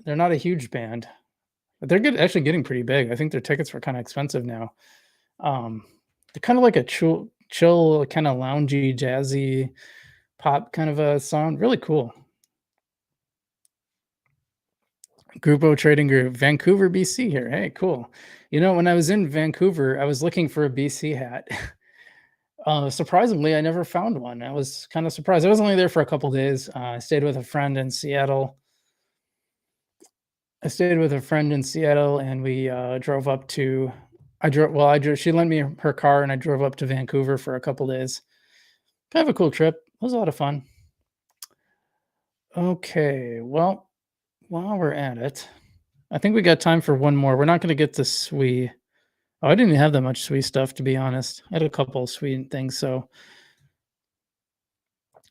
They're not a huge band, but they're actually getting pretty big. I think their tickets were kind of expensive now. They're kind of like a chill, kind of loungy, jazzy pop kind of a sound. Really cool. Grupo Trading Group, Vancouver, BC here. Hey, cool. When I was in Vancouver, I was looking for a BC hat. Surprisingly, I never found one. I was kind of surprised. I was only there for a couple days. I stayed with a friend in Seattle. And we drove up to. She lent me her car, and I drove up to Vancouver for a couple days. Kind of a cool trip. It was a lot of fun. Okay, well, while we're at it, I think we got time for one more. We're not going to get to SWE. Oh, I didn't even have that much SWE stuff, to be honest. I had a couple of SWE things, so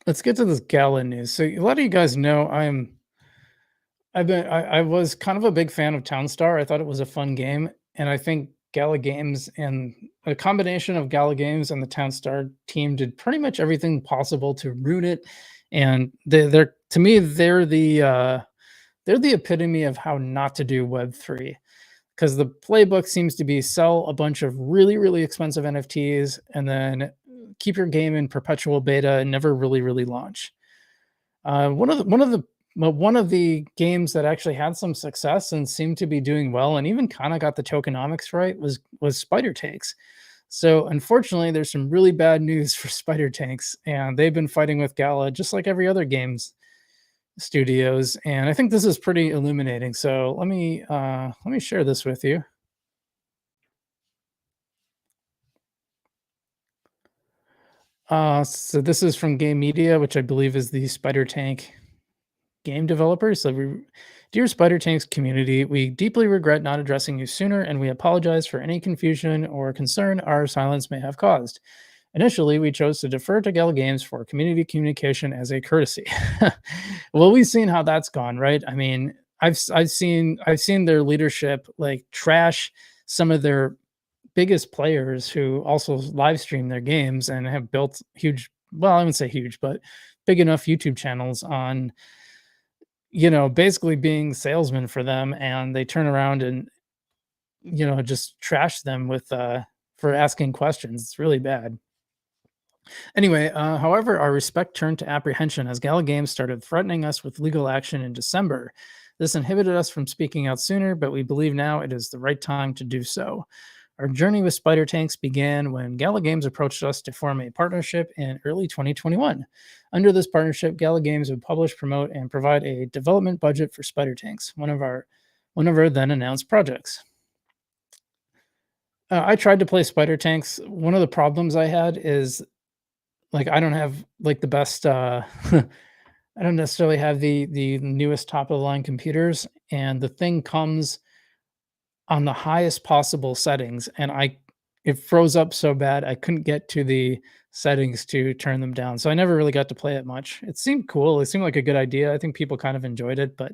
let's get to this Gala news. So a lot of you guys know I was kind of a big fan of Townstar. I thought it was a fun game, and I think Gala Games and a combination of Gala Games and the Townstar team did pretty much everything possible to ruin it. And they're to me they're the epitome of how not to do Web3, because the playbook seems to be sell a bunch of really, really expensive NFTs and then keep your game in perpetual beta and never really, really launch. One of the games that actually had some success and seemed to be doing well and even kind of got the tokenomics right was Spider Tanks. So unfortunately, there's some really bad news for Spider Tanks, and they've been fighting with Gala just like every other games studios, and I think this is pretty illuminating. So let me share this with you. So this is from Game Media, which I believe is the Spider Tank game developer. So, dear Spider Tanks community, we deeply regret not addressing you sooner, and we apologize for any confusion or concern our silence may have caused. Initially, we chose to defer to Gala Games for community communication as a courtesy. Well, we've seen how that's gone, right? I mean, I've seen their leadership like trash some of their biggest players who also live stream their games and have built huge, well, I wouldn't say huge, but big enough YouTube channels on, basically being salesmen for them, and they turn around and just trash them with for asking questions. It's really bad. Anyway, however, our respect turned to apprehension as Gala Games started threatening us with legal action in December. This inhibited us from speaking out sooner, but we believe now it is the right time to do so. Our journey with Spider Tanks began when Gala Games approached us to form a partnership in early 2021. Under this partnership, Gala Games would publish, promote, and provide a development budget for Spider Tanks, one of our then announced projects. I tried to play Spider Tanks. One of the problems I had is like I don't have like the best I don't necessarily have the newest top of the line computers, and the thing comes on the highest possible settings, and it froze up so bad I couldn't get to the settings to turn them down. So I never really got to play it much. It seemed cool. It seemed like a good idea. I think people kind of enjoyed it, but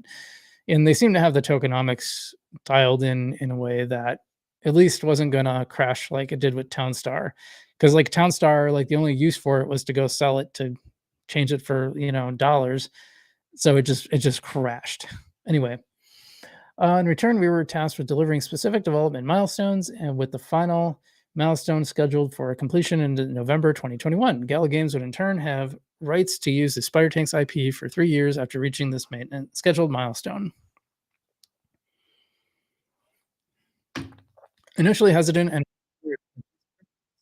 and they seem to have the tokenomics dialed in a way that at least wasn't gonna crash like it did with Townstar. Because like Townstar, like the only use for it was to go sell it to change it for dollars. So it just crashed. Anyway, in return, we were tasked with delivering specific development milestones, and with the final milestone scheduled for completion in November 2021. Gala Games would in turn have rights to use the Spider Tanks IP for 3 years after reaching this maintenance scheduled milestone. Initially hesitant and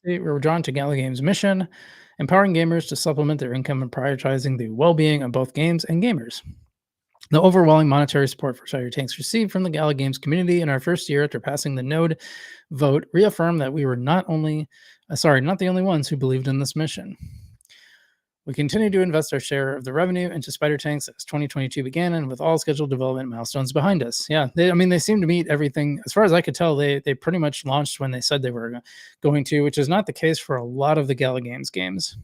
we were drawn to Gala Games' mission, empowering gamers to supplement their income and prioritizing the well-being of both games and gamers. The overwhelming monetary support for Spider Tanks received from the Gala Games community in our first year after passing the node vote reaffirmed that we were not the only ones who believed in this mission. We continue to invest our share of the revenue into Spider Tanks as 2022 began, and with all scheduled development milestones behind us. Yeah, they seem to meet everything. As far as I could tell, they pretty much launched when they said they were going to, which is not the case for a lot of the Gala Games games.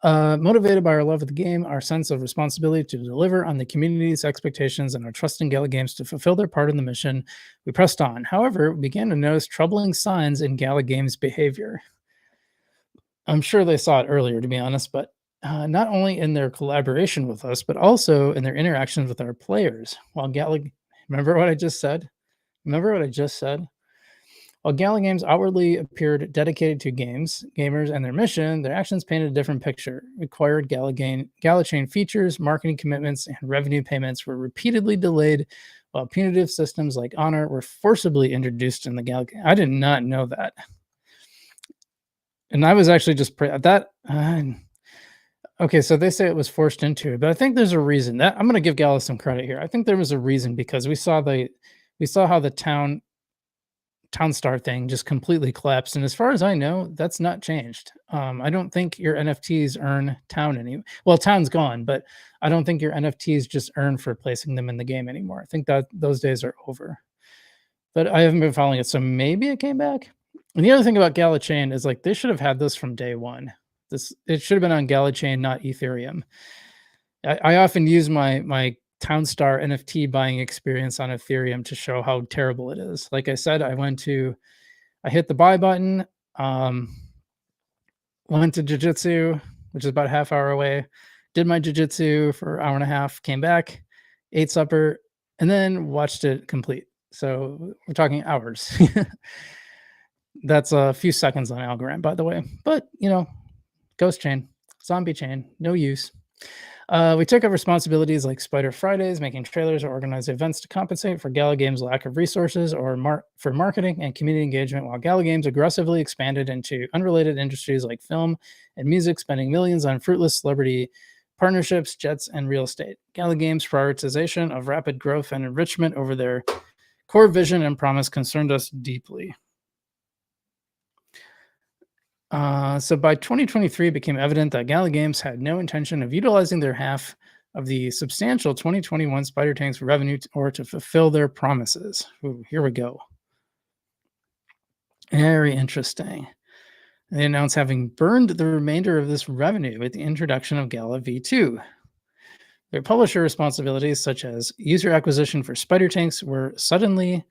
Motivated by our love of the game, our sense of responsibility to deliver on the community's expectations, and our trust in Gala Games to fulfill their part in the mission, we pressed on. However, we began to notice troubling signs in Gala Games' behavior. I'm sure they saw it earlier, to be honest, but not only in their collaboration with us, but also in their interactions with our players. Remember what I just said? Remember what I just said? While Gala Games outwardly appeared dedicated to gamers, and their mission, their actions painted a different picture. Required Gala Chain features, marketing commitments, and revenue payments were repeatedly delayed, while punitive systems like Honor were forcibly introduced in the Gala. I did not know that. And I was actually just okay, so they say it was forced into it, but I think there's a reason. That I'm going to give Gala some credit here. I think there was a reason because we saw how the Townstar thing just completely collapsed, and as far as I know, that's not changed. I don't think your NFTs earn Town anymore. Well, Town's gone, but I don't think your NFTs just earn for placing them in the game anymore. I think that those days are over. But I haven't been following it, so maybe it came back. And the other thing about Gala Chain is like they should have had this from day one. It should have been on Gala Chain, not Ethereum. I often use my Townstar NFT buying experience on Ethereum to show how terrible it is. Like I said, I hit the buy button, went to Jiu-Jitsu, which is about a half hour away, did my Jiu-Jitsu for an hour and a half, came back, ate supper, and then watched it complete. So we're talking hours. That's a few seconds on Algorand, by the way. But, ghost chain, zombie chain, no use. We took up responsibilities like Spider Fridays, making trailers or organized events to compensate for Gala Games' lack of resources or for marketing and community engagement, while Gala Games aggressively expanded into unrelated industries like film and music, spending millions on fruitless celebrity partnerships, jets, and real estate. Gala Games' prioritization of rapid growth and enrichment over their core vision and promise concerned us deeply. So by 2023, it became evident that Gala Games had no intention of utilizing their half of the substantial 2021 Spider Tanks revenue or to fulfill their promises. Ooh, here we go. Very interesting. They announced having burned the remainder of this revenue with the introduction of Gala V2. Their publisher responsibilities, such as user acquisition for Spider Tanks, were suddenly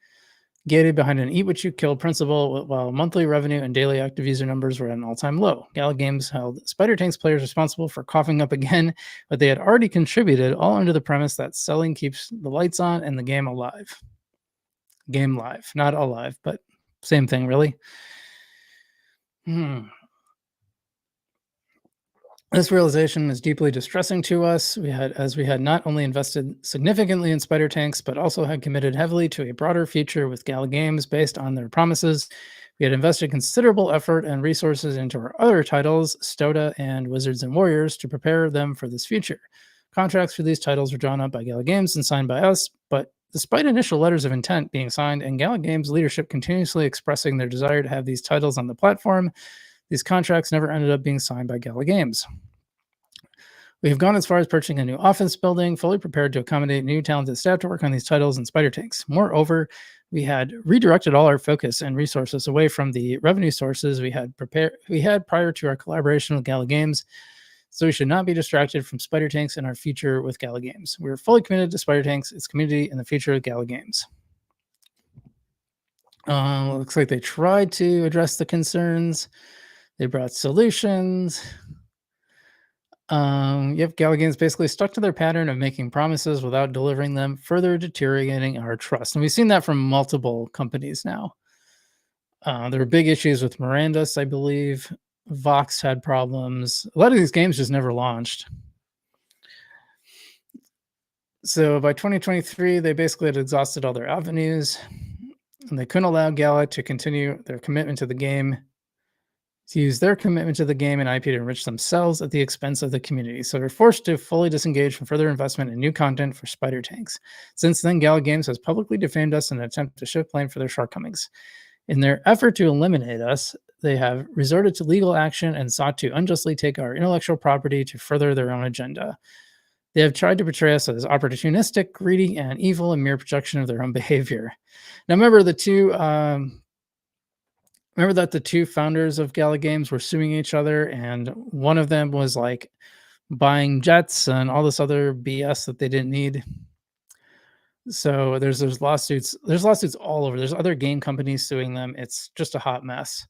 gated behind an eat what you kill principle, while monthly revenue and daily active user numbers were at an all-time low. Gala Games held Spider Tanks players responsible for coughing up again, but they had already contributed, all under the premise that selling keeps the lights on and the game alive. Game live, not alive, but same thing, really. This realization is deeply distressing to us. We had not only invested significantly in Spider Tanks, but also had committed heavily to a broader future with Gala Games based on their promises. We had invested considerable effort and resources into our other titles, Stoda and Wizards and Warriors, to prepare them for this future. Contracts for these titles were drawn up by Gala Games and signed by us, but despite initial letters of intent being signed and Gala Games leadership continuously expressing their desire to have these titles on the platform, these contracts never ended up being signed by Gala Games. We have gone as far as purchasing a new office building, fully prepared to accommodate new talented staff to work on these titles and Spider Tanks. Moreover, we had redirected all our focus and resources away from the revenue sources we had prior to our collaboration with Gala Games. So we should not be distracted from Spider Tanks and our future with Gala Games. We're fully committed to Spider Tanks, its community, and the future of Gala Games. Looks like they tried to address the concerns. They brought solutions. Gala Games basically stuck to their pattern of making promises without delivering them, further deteriorating our trust. And we've seen that from multiple companies now. There were big issues with Mirandus, I believe. Vox had problems. A lot of these games just never launched. So by 2023, they basically had exhausted all their avenues, and they couldn't allow Gala to continue their commitment to the game, to use their commitment to the game and IP to enrich themselves at the expense of the community. So they're forced to fully disengage from further investment in new content for Spider Tanks. Since then, Gala Games has publicly defamed us in an attempt to shift blame for their shortcomings. In their effort to eliminate us, they have resorted to legal action and sought to unjustly take our intellectual property to further their own agenda. They have tried to portray us as opportunistic, greedy, and evil, a mere projection of their own behavior. Now, remember the two remember that the two founders of Gala Games were suing each other, and one of them was like buying jets and all this other BS that they didn't need. So there's lawsuits. There's lawsuits all over. There's other game companies suing them. It's just a hot mess.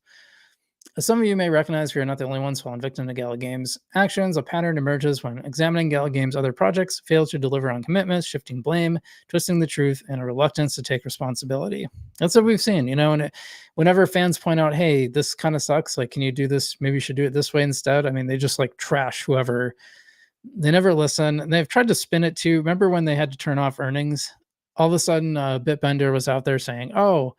As some of you may recognize, we are not the only ones falling victim to Gala Games' actions. A pattern emerges when examining Gala Games' other projects fail to deliver on commitments, shifting blame, twisting the truth, and a reluctance to take responsibility. That's what we've seen, and whenever fans point out, hey, this kind of sucks, like, can you do this? Maybe you should do it this way instead. I mean, they just like trash whoever. They never listen. And they've tried to spin it too. Remember when they had to turn off earnings? All of a sudden, Bitbender was out there saying, oh,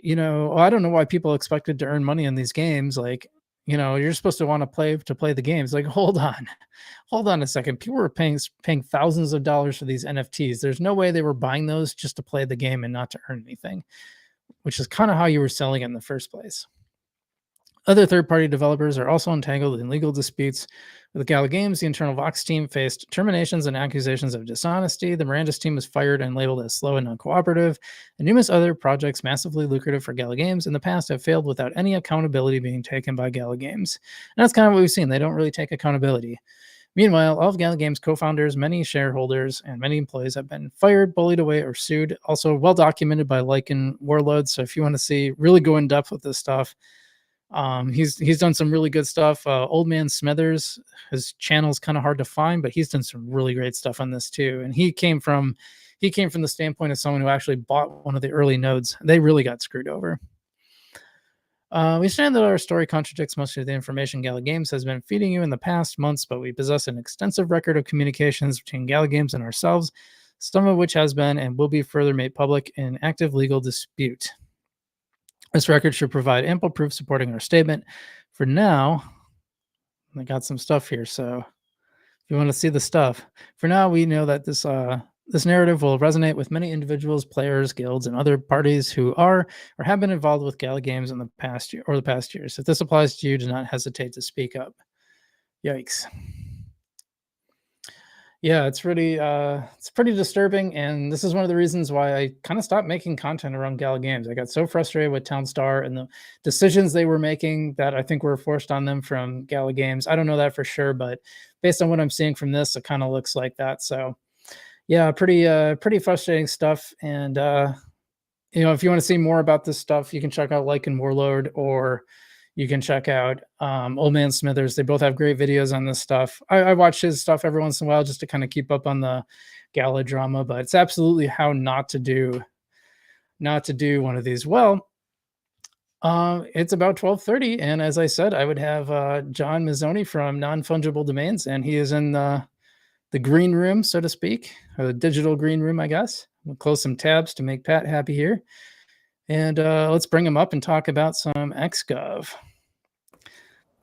I don't know why people expected to earn money in these games. Like, you're supposed to want to play the games. Like, hold on a second. People were paying thousands of dollars for these NFTs. There's no way they were buying those just to play the game and not to earn anything, which is kind of how you were selling it in the first place. Other third-party developers are also entangled in legal disputes. With Gala Games, the internal Vox team faced terminations and accusations of dishonesty. The Mirandus team was fired and labeled as slow and non-cooperative. And numerous other projects massively lucrative for Gala Games in the past have failed without any accountability being taken by Gala Games. And that's kind of what we've seen. They don't really take accountability. Meanwhile, all of Gala Games co-founders, many shareholders, and many employees have been fired, bullied away, or sued. Also well documented by Lycan Warlord. So if you want to see really go in depth with this stuff, he's done some really good stuff. Old Man Smithers, his channel's kind of hard to find, but he's done some really great stuff on this too. And he came from the standpoint of someone who actually bought one of the early nodes. They really got screwed over. We understand that our story contradicts most of the information Gala Games has been feeding you in the past months, but we possess an extensive record of communications between Gala Games and ourselves, some of which has been and will be further made public in active legal dispute. This record should provide ample proof supporting our statement. For now, I got some stuff here, so if you want to see the stuff, for now we know that this narrative will resonate with many individuals, players, guilds, and other parties who are or have been involved with Gala Games in the past year or the past years. If this applies to you, do not hesitate to speak up. Yikes. Yeah, it's pretty disturbing, and this is one of the reasons why I kind of stopped making content around Gala Games. I got so frustrated with Townstar and the decisions they were making that I think were forced on them from Gala Games. I don't know that for sure, but based on what I'm seeing from this, it kind of looks like that. So, yeah, pretty frustrating stuff. And if you want to see more about this stuff, you can check out Lycan Warlord, or you can check out Old Man Smithers. They both have great videos on this stuff. I watch his stuff every once in a while just to kind of keep up on the Gala drama, but it's absolutely how not to do one of these. Well, it's about 12:30, and as I said, I would have John Mazzoni from Non-Fungible Domains, and he is in the green room, so to speak, or the digital green room, I guess. We'll close some tabs to make Pat happy here. And let's bring him up and talk about some XGov.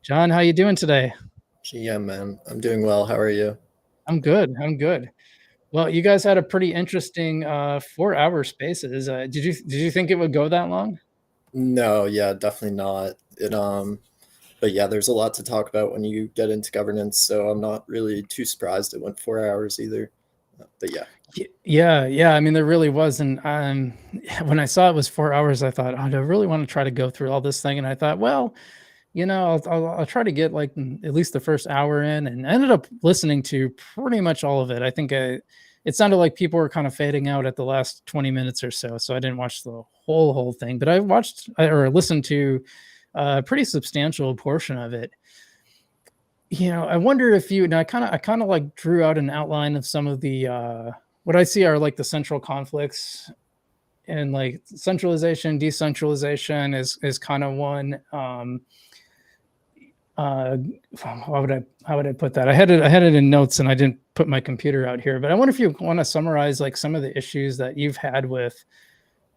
John, how you doing today? Yeah, man, I'm doing well. How are you? I'm good. Well, you guys had a pretty interesting 4-hour spaces. Did you think it would go that long? No, yeah, definitely not. But yeah, there's a lot to talk about when you get into governance, so I'm not really too surprised it went 4 hours either. But yeah. Yeah. I mean, there really was, and when I saw it was 4 hours, I thought, oh, do I really want to try to go through all this thing? And I thought, well, I'll try to get like at least the first hour in, and I ended up listening to pretty much all of it. I think it sounded like people were kind of fading out at the last 20 minutes or so, so I didn't watch the whole thing, but I watched or listened to a pretty substantial portion of it. I wonder if you, and I kind of like drew out an outline of some of the what I see are like the central conflicts, and like centralization, decentralization is kind of one. Uh, how would I put that? I had it in notes, and I didn't put my computer out here. But I wonder if you want to summarize like some of the issues that you've had with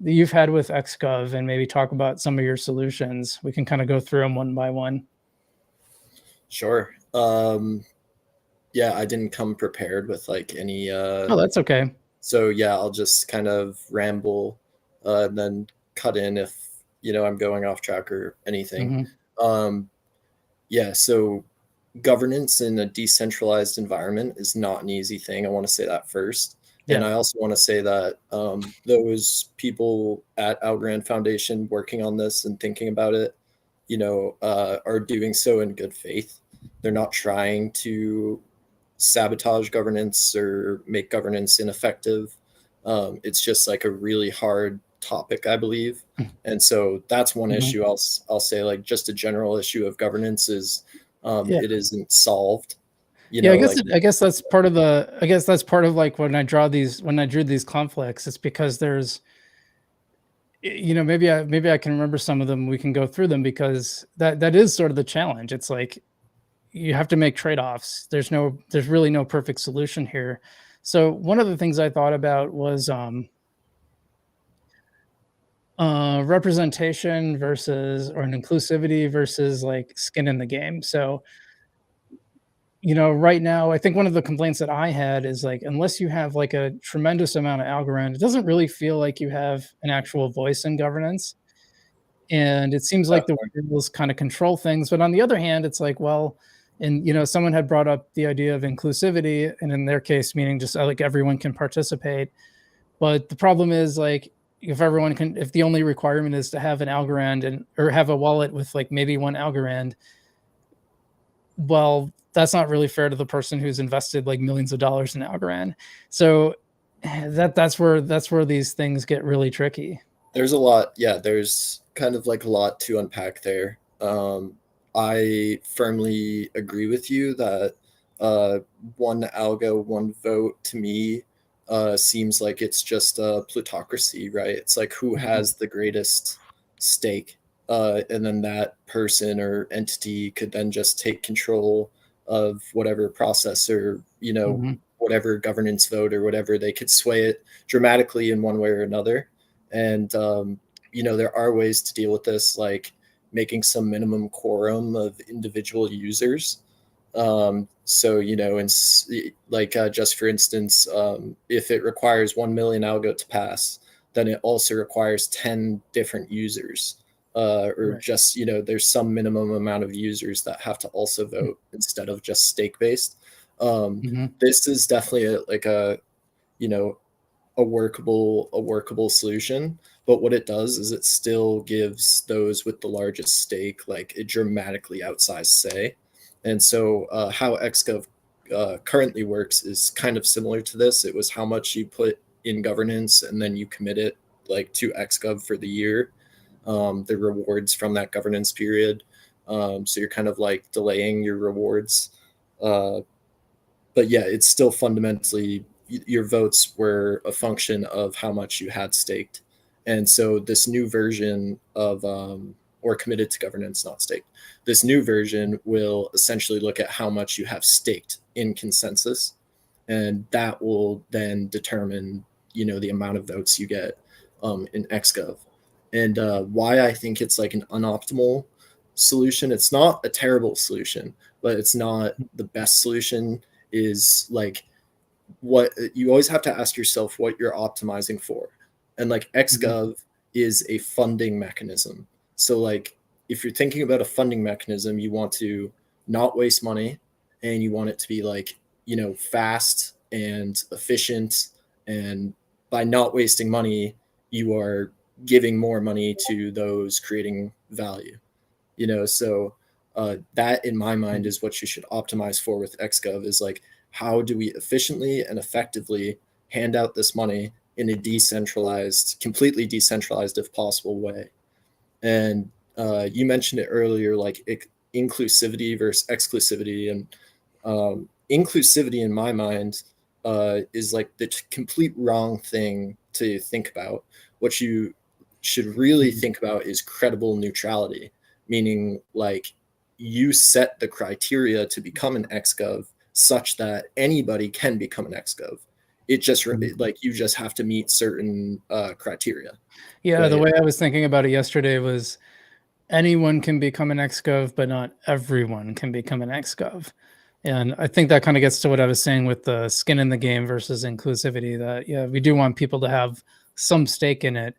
XGov, and maybe talk about some of your solutions. We can kind of go through them one by one. Sure. Yeah, I didn't come prepared with like any Oh, that's okay. so yeah, I'll just kind of ramble and then cut in if I'm going off track or anything. Hmm. Um yeah, so governance in a decentralized environment is not an easy thing. I want to say that first. And Yeah. I also want to say that those people at Algorand Foundation working on this and thinking about it, are doing so in good faith. They're not trying to sabotage governance or make governance ineffective. It's just like a really hard topic, I believe. And so that's one Hmm. issue I'll say, like just a general issue of governance is Yeah. it isn't solved, Yeah, I guess like I guess that's part of the I guess that's part of like when I drew these conflicts, it's because maybe I can remember some of them. We can go through them, because that is sort of the challenge. It's like you have to make trade-offs. There's really no perfect solution here. So one of the things I thought about was representation versus, or an inclusivity versus like skin in the game. So right now, I think one of the complaints that I had is like, unless you have like a tremendous amount of Algorand, it doesn't really feel like you have an actual voice in governance. And it seems like the rules kind of control things. But on the other hand, it's like, well, and someone had brought up the idea of inclusivity, and in their case, meaning just like everyone can participate. But the problem is like, if the only requirement is to have an Algorand or have a wallet with like maybe one Algorand, well, that's not really fair to the person who's invested like millions of dollars in Algorand. So that's where these things get really tricky. there's a lot. Yeah, there's kind of like a lot to unpack there. I firmly agree with you that uh, one algo, one vote to me seems like it's just a plutocracy, right? It's like who Mhm. has the greatest stake, and then that person or entity could then just take control of whatever process or Mhm. whatever governance vote or whatever. They could sway it dramatically in one way or another. And there are ways to deal with this, like making some minimum quorum of individual users. So like just for instance, if it requires 1 million algo to pass, then it also requires 10 different users. Or Right. just there's some minimum amount of users that have to also vote instead of just stake based. Mhm. This is definitely a you know a workable solution. But what it does is it still gives those with the largest stake like a dramatically outsized say. And so how XGov currently works is kind of similar to this. It was how much you put in governance and then you commit it like to XGov for the year, the rewards from that governance period. So you're kind of like delaying your rewards. Uh, but yeah, it's still fundamentally your votes were a function of how much you had staked. And so this new version of or committed to governance, not staked. This new version will essentially look at how much you have staked in consensus, and that will then determine the amount of votes you get in XGov. And why I think it's like an unoptimal solution. It's not a terrible solution, but it's not the best solution. Is like what you always have to ask yourself what you're optimizing for. And like Mhm. XGov is a funding mechanism. So like if you're thinking about a funding mechanism, you want to not waste money, and you want it to be like fast and efficient, and by not wasting money, you are giving more money to those creating value. So that in my mind is what you should optimize for with XGov, is like, how do we efficiently and effectively hand out this money in a decentralized, completely decentralized if possible way. And you mentioned it earlier, like inclusivity versus exclusivity. And inclusivity in my mind is like the complete wrong thing to think about. What you should really think about is credible neutrality, meaning like you set the criteria to become an XGov such that anybody can become an XGov. It just like you just have to meet certain criteria. Yeah, Right? the way I was thinking about it yesterday was anyone can become an XGov, but not everyone can become an XGov. And I think that kind of gets to what I was saying with the skin in the game versus inclusivity, that, yeah, we do want people to have some stake in it.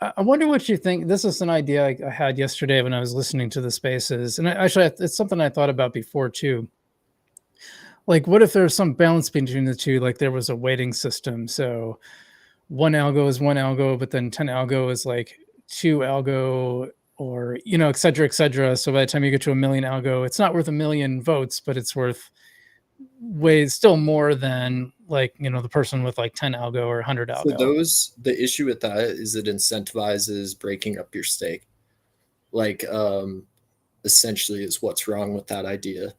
I wonder what you think. This is an idea I had yesterday when I was listening to the spaces. And actually, it's something I thought about before too. Like, what if there's some balance between the two? Like there was a weighting system. So one algo is one algo, but then 10 algo is like two algo, or, et cetera, et cetera. So by the time you get to a million algo, it's not worth a million votes, but it's worth way still more than like, the person with like 10 algo or 100 For algo. those, the issue with that is it incentivizes breaking up your stake. Like, essentially is what's wrong with that idea,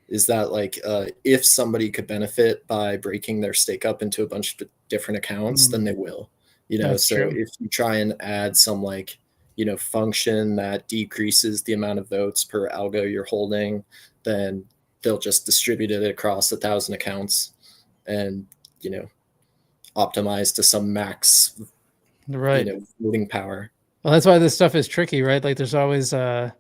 is that like if somebody could benefit by breaking their stake up into a bunch of different accounts, then they will. That's So true. if you try and add some like function that decreases the amount of votes per algo you're holding, then they'll just distribute it across 1,000 accounts and optimize to some max Right. voting power. Well, that's why this stuff is tricky, right? Like there's always a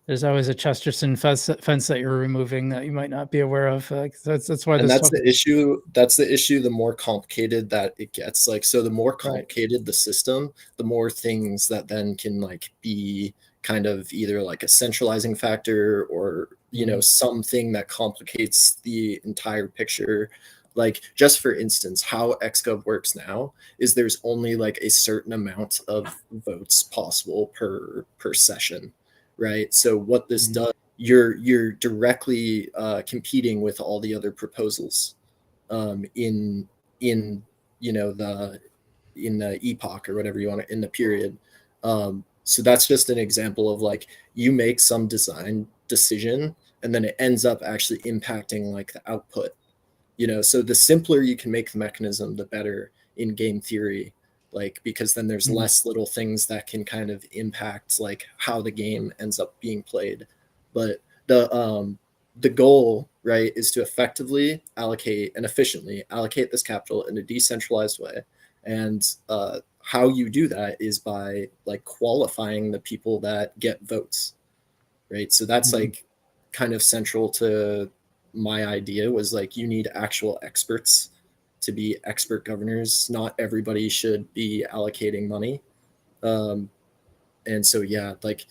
Chesterton fence that you're removing that you might not be aware of. Like that's why And this that's stuff. the issue. That's the issue. The more complicated that it gets, like, so the more Right. complicated the system, the more things that then can like be kind of either like a centralizing factor or something that complicates the entire picture. Like, just for instance, how XGov works now is there's only like a certain amount of votes possible per session, right? So what this does, you're directly competing with all the other proposals in the epoch or whatever you want to, in the period. So that's just an example of like, you make some design decision and then it ends up actually impacting like the output. So the simpler you can make the mechanism, the better in game theory, like, because then there's less little things that can kind of impact like how the game ends up being played. But the goal, right, is to effectively allocate and efficiently allocate this capital in a decentralized way. And how you do that is by like qualifying the people that get votes, right? So that's like kind of central to my idea, was like, you need actual experts to be expert governors. Not everybody should be allocating money. And so, yeah, like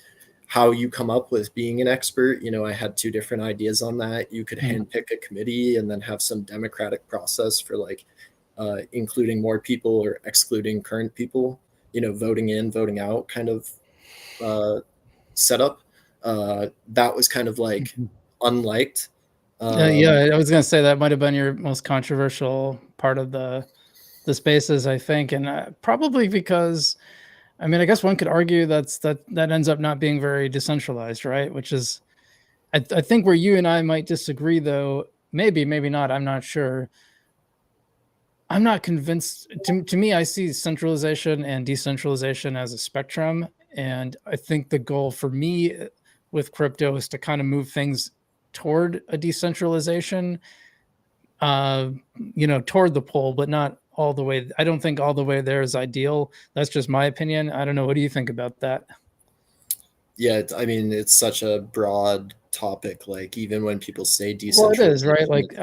how you come up with being an expert, I had two different ideas on that. You could handpick a committee and then have some democratic process for like including more people or excluding current people, voting in, voting out kind of setup. That was kind of like unliked. Yeah, I was gonna say that might have been your most controversial part of the spaces, I think, and probably because, I mean, I guess one could argue that ends up not being very decentralized, right? Which is, I think where you and I might disagree, though, maybe not. I'm not sure. I'm not convinced. To me, I see centralization and decentralization as a spectrum, and I think the goal for me with crypto is to kind of move things toward a decentralization, toward the pole, but not all the way. I don't think all the way there is ideal. That's just my opinion. I don't know. What do you think about that? Yeah, I mean, it's such a broad topic. Like, even when people say Well, it is, decentralization, right? Like,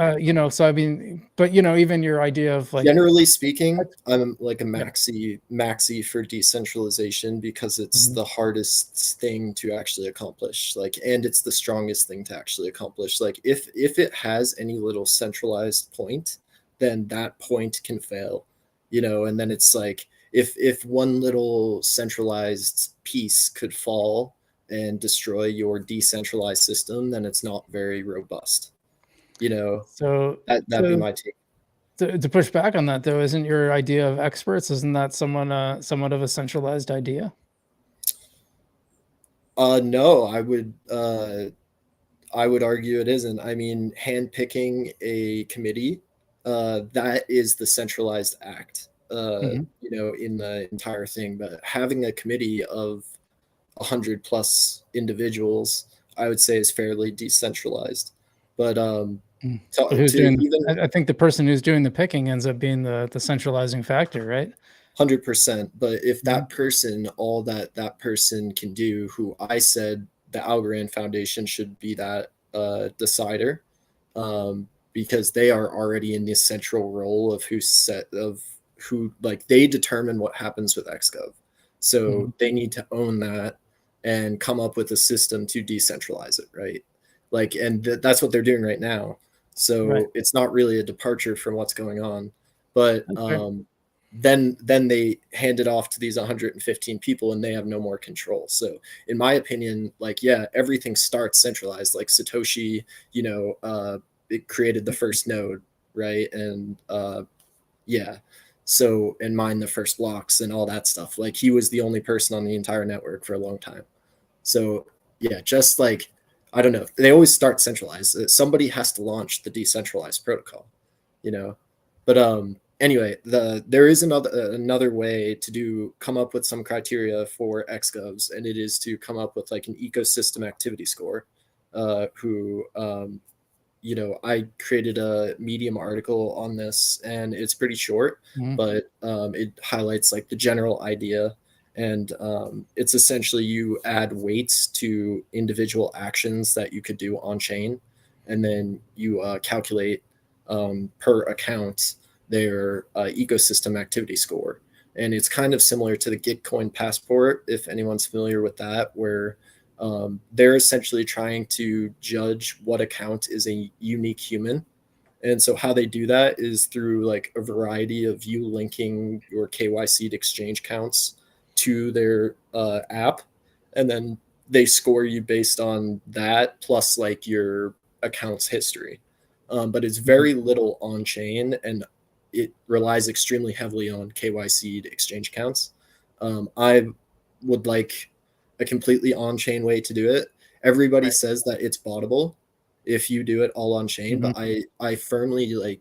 so I mean, but even your idea of like, generally speaking, I'm like a yeah. maxi for decentralization, because it's the hardest thing to actually accomplish. Like, and it's the strongest thing to actually accomplish. Like, if it has any little centralized point, then that point can fail, you know. And then it's like if one little centralized piece could fall and destroy your decentralized system, then it's not very robust, you know. So, That'd be my take. to push back on that though, isn't your idea of experts, isn't that somewhat of a centralized idea? No, I would argue it isn't. I mean, handpicking a committee, that is the centralized act, Mhm. you know, in the entire thing. But having a committee of 100 plus individuals, I would say, is fairly decentralized. But Mm. But who's to doing even I think the person who's doing the picking ends up being the centralizing factor, right? 100%. But if Mhm. that person, all that that person can do, who I said the Algorand Foundation should be that decider, because they are already in the central role of who, like, they determine what happens with XGov. So Mhm. they need to own that and come up with a system to decentralize it, right? Like, and that's what they're doing right now. Right. So it's not really a departure from what's going on. But That's fair. then they hand it off to these 115 people and they have no more control. So in my opinion, like, yeah, everything starts centralized. Like Satoshi, you know, it created the first node, right? And yeah, so, and mined the first blocks and all that stuff. Like, he was the only person on the entire network for a long time. So yeah, just like, I don't know, they always start centralized. Somebody has to launch the decentralized protocol, you know. But anyway, there is another way to come up with some criteria for xgovs, and it is to come up with like an ecosystem activity score. Who You know, I created a Medium article on this, and it's pretty short, Mhm. but it highlights like the general idea. And it's essentially you add weights to individual actions that you could do on chain, and then you calculate per account their ecosystem activity score. And it's kind of similar to the Gitcoin passport, if anyone's familiar with that, where they're essentially trying to judge what account is a unique human. And so how they do that is through like a variety of you linking your KYC'd exchange counts to their app. And then they score you based on that plus like your account's history. But it's Mhm. very little on chain, and it relies extremely heavily on KYC'd exchange counts. I would like a completely on chain way to do it. Everybody Right. says that it's bottable if you do it all on chain, Mhm. but I firmly like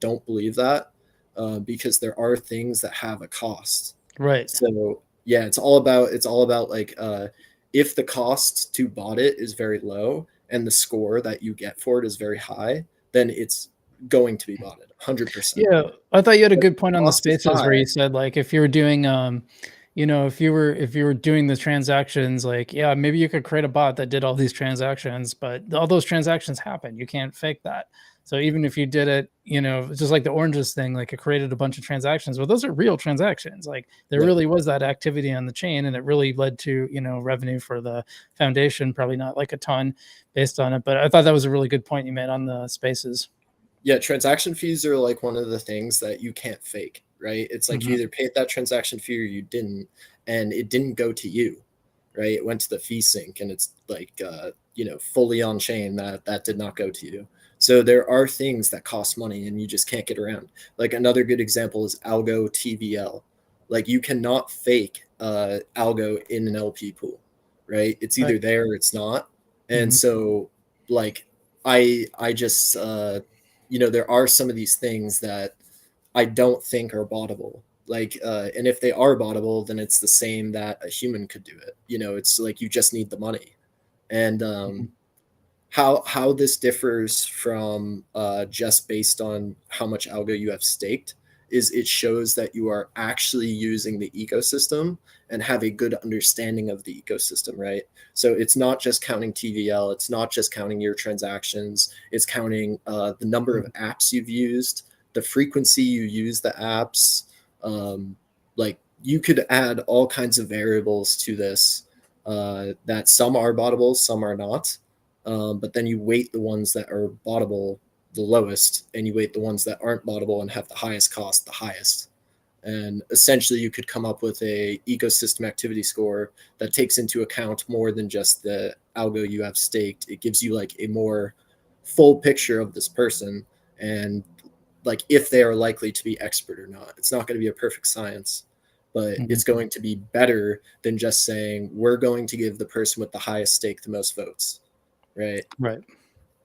don't believe that, because there are things that have a cost. Right. So yeah, it's all about like, if the cost to bot it is very low and the score that you get for it is very high, then it's going to be botted 100%. Yeah, I thought you had a But good if the point on the cost is spaces where high, you said, like, if you were doing, if you were doing the transactions, like, yeah, maybe you could create a bot that did all these transactions, but all those transactions happen. You can't fake that. So even if you did it, just like the oranges thing, like it created a bunch of transactions. Well, those are real transactions. Like there yeah. really was that activity on the chain, and it really led to, revenue for the foundation. Probably not like a ton based on it, but I thought that was a really good point you made on the spaces. Yeah, transaction fees are like one of the things that you can't fake, right? It's like you Mhm. either paid that transaction fee or you didn't, and it didn't go to you, right? It went to the fee sink, and it's like, you know, fully on chain that did not go to you. So there are things that cost money, and you just can't get around. Like another good example is Algo TVL. Like you cannot fake Algo in an LP pool, right? It's Right. either there or it's not. And Mhm. so like I just you know, there are some of these things that I don't think are bottable. Like, and if they are bottable, then it's the same that a human could do it. You know, it's like you just need the money. And Mhm. how this differs from just based on how much algo you have staked is it shows that you are actually using the ecosystem and have a good understanding of the ecosystem, right? So it's not just counting tvl, it's not just counting your transactions, it's counting the number of Mhm. apps you've used, the frequency you use the apps. Like you could add all kinds of variables to this, that some are bottable, some are not, but then you weight the ones that are bottable the lowest, and you weight the ones that aren't bottable and have the highest cost the highest. And essentially you could come up with a ecosystem activity score that takes into account more than just the algo you have staked. It gives you like a more full picture of this person, and like if they are likely to be expert or not. It's not going to be a perfect science, but Mhm. it's going to be better than just saying we're going to give the person with the highest stake the most votes, right? Right.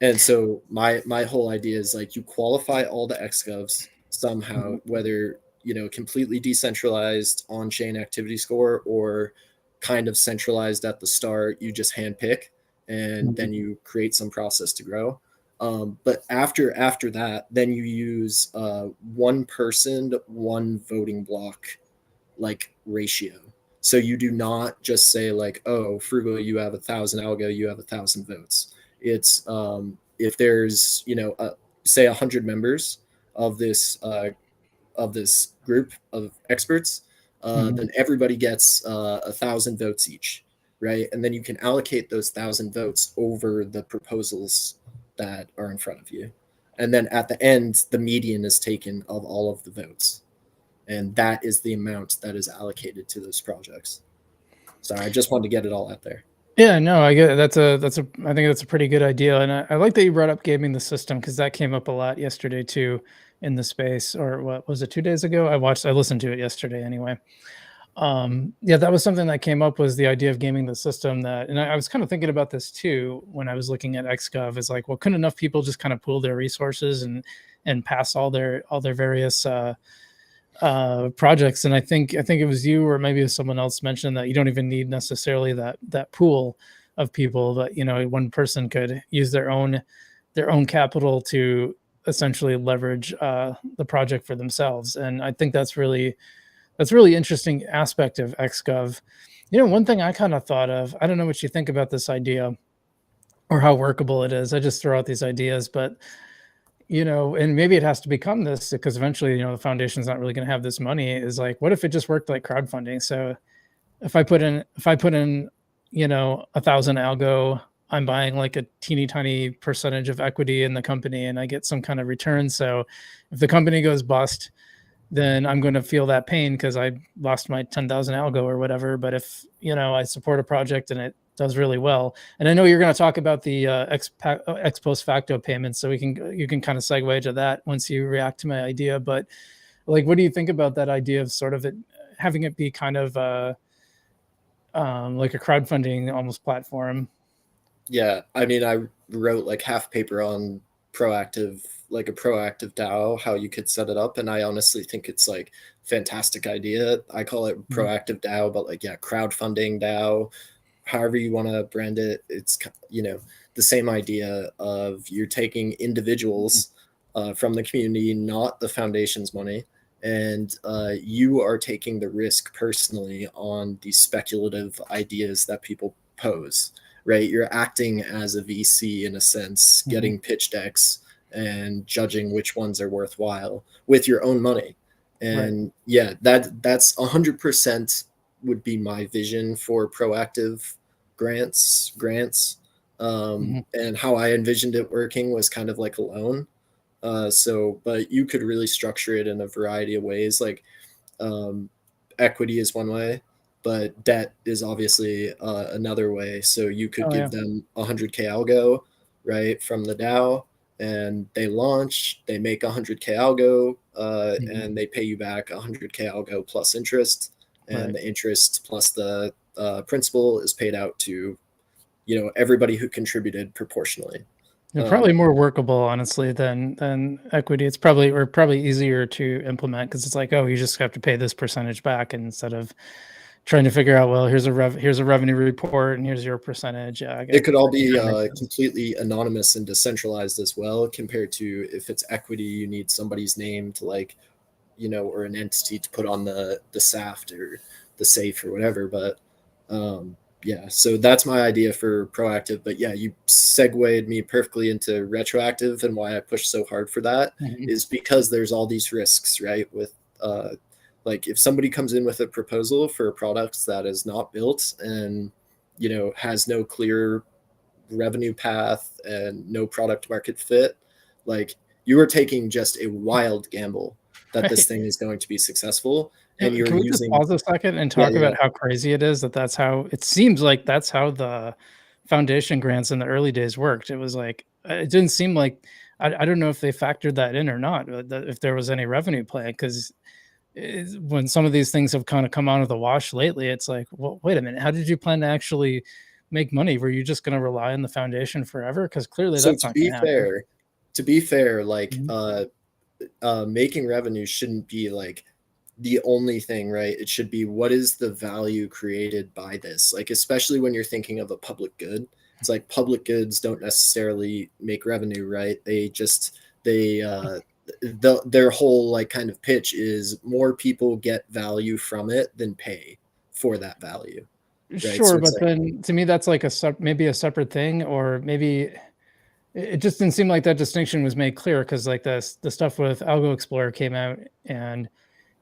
And so my whole idea is like you qualify all the xgovs somehow, Mhm. whether completely decentralized on-chain activity score or kind of centralized at the start. You just handpick, and Mhm. then you create some process to grow. But after that, then you use one person, one voting block like ratio. So you do not just say like, oh, Frugal, you have 1,000 algo, you have 1,000 votes. It's if there's say 100 members of this group of experts, Mhm. then everybody gets 1,000 votes each, right? And then you can allocate those 1,000 votes over the proposals that are in front of you. And then at the end, the median is taken of all of the votes, and that is the amount that is allocated to those projects. Sorry, I just wanted to get it all out there. Yeah, no, I get it. That's a I think that's a pretty good idea, and I like that you brought up gaming the system because that came up a lot yesterday too in the space, or what was it, 2 days ago? I listened to it yesterday anyway. Yeah, that was something that came up, was the idea of gaming the system. That, and I was kind of thinking about this too when I was looking at XGov. Is like, well, couldn't enough people just kind of pool their resources and pass all their various projects? And I think it was you or maybe it was someone else mentioned that you don't even need necessarily that pool of people, but one person could use their own capital to essentially leverage the project for themselves. And I think that's really interesting aspect of xgov. One thing I kind of thought of, I don't know what you think about this idea or how workable it is. I just throw out these ideas, but and maybe it has to become this because eventually, the foundation's not really going to have this money. Is like, what if it just worked like crowdfunding? So if I put in 1,000 algo, I'm buying like a teeny tiny percentage of equity in the company and I get some kind of return. So if the company goes bust, then I'm going to feel that pain because I lost my 10,000 algo or whatever. But if, I support a project and it does really well, and I know you're going to talk about the ex post facto payments, so you can kind of segue to that once you react to my idea. But like, what do you think about that idea of sort of having it be kind of like a crowdfunding almost platform? Yeah, I mean, I wrote like half paper on proactive, like a proactive DAO, how you could set it up, and I honestly think it's like fantastic idea. I call it Mhm. proactive DAO, but like yeah, crowdfunding DAO, however you want to brand it. It's the same idea of you're taking Mhm. individuals from the community, not the foundation's money, and you are taking the risk personally on these speculative ideas that people pose, right? You're acting as a VC in a sense, Mhm. getting pitch decks and judging which ones are worthwhile with your own money. Right. And yeah, that's 100% would be my vision for proactive grants. Mhm. And how I envisioned it working was kind of like a loan. But you could really structure it in a variety of ways. Like um, equity is one way, but debt is obviously another way. So you could Oh give yeah. them 100K algo, right, from the DAO, and they launch, they make 100K algo, Mhm. and they pay you back 100K algo plus interest, and Right. the interest plus the principal is paid out to everybody who contributed proportionally. They're probably Um, more workable, honestly, than equity. It's probably easier to implement because it's like, oh, you just have to pay this percentage back instead of trying to figure out, well, here's a revenue report and here's your percentage. Yeah, it could all it be kind of makes sense. completely anonymous and decentralized as well, compared to if it's equity, you need somebody's name to like, or an entity to put on the SAFT or the safe or whatever. But yeah, so that's my idea for proactive. But yeah, you segued me perfectly into retroactive, and why I push so hard for that Mhm. is because there's all these risks, right? With like if somebody comes in with a proposal for a product that is not built and has no clear revenue path and no product market fit, Like you are taking just a wild gamble that this Right. thing is going to be successful, and you're Can we just using pause a second and yeah, talk yeah. about how crazy it is that that's how it seems like that's how the foundation grants in the early days worked. It was like it didn't seem like I don't know if they factored that in or not, if there was any revenue plan because when some of these things have kind of come out of the wash lately, it's like, well, wait a minute, how did you plan to actually make money? Were you just going to rely on the foundation forever? Because clearly So that's not going to happen. to be fair, like Mhm. making revenue shouldn't be like the only thing, right? It should be what is the value created by this? Like, especially when you're thinking of a public good. It's like public goods don't necessarily make revenue, right? Their whole like kind of pitch is more people get value from it than pay for that value, right? So Sure, it's but like then to me, that's like maybe a separate thing, or maybe it just didn't seem like that distinction was made clear because like the stuff with Algo Explorer came out and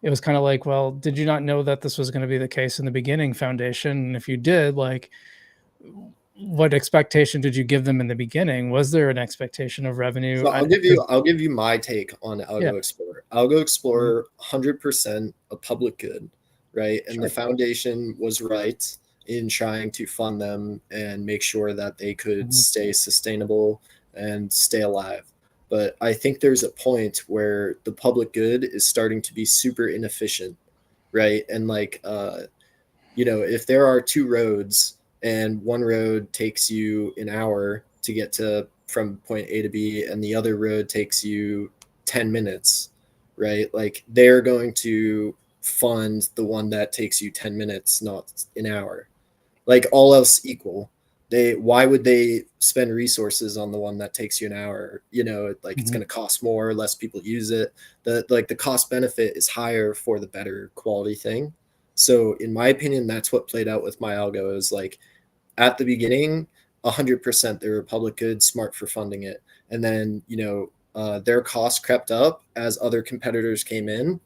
it was kind of like, well, did you not know that this was going to be the case in the beginning, Foundation? And if you did, like, what expectation did you give them in the beginning? Was there an expectation of revenue? so I because I'll give you my take on yeah, Algo Explorer. Algo mhm, Explorer, 100% a public good, right? And the sure, foundation was right in trying to fund them and make sure that they could mhm, stay sustainable and stay alive. But I think there's a point where the public good is starting to be super inefficient, right? And like if there are two roads and one road takes you an hour to get to from point A to B and the other road takes you 10 minutes, right? Like they're going to fund the one that takes you 10 minutes, not an hour. Like all else equal. Why would they spend resources on the one that takes you an hour? Like it's mhm, going to cost more, less people use it. The cost benefit is higher for the better quality thing. So in my opinion, that's what played out with my algo is like at the beginning, 100% they were public good, smart for funding it. And then, their costs crept up as other competitors came in.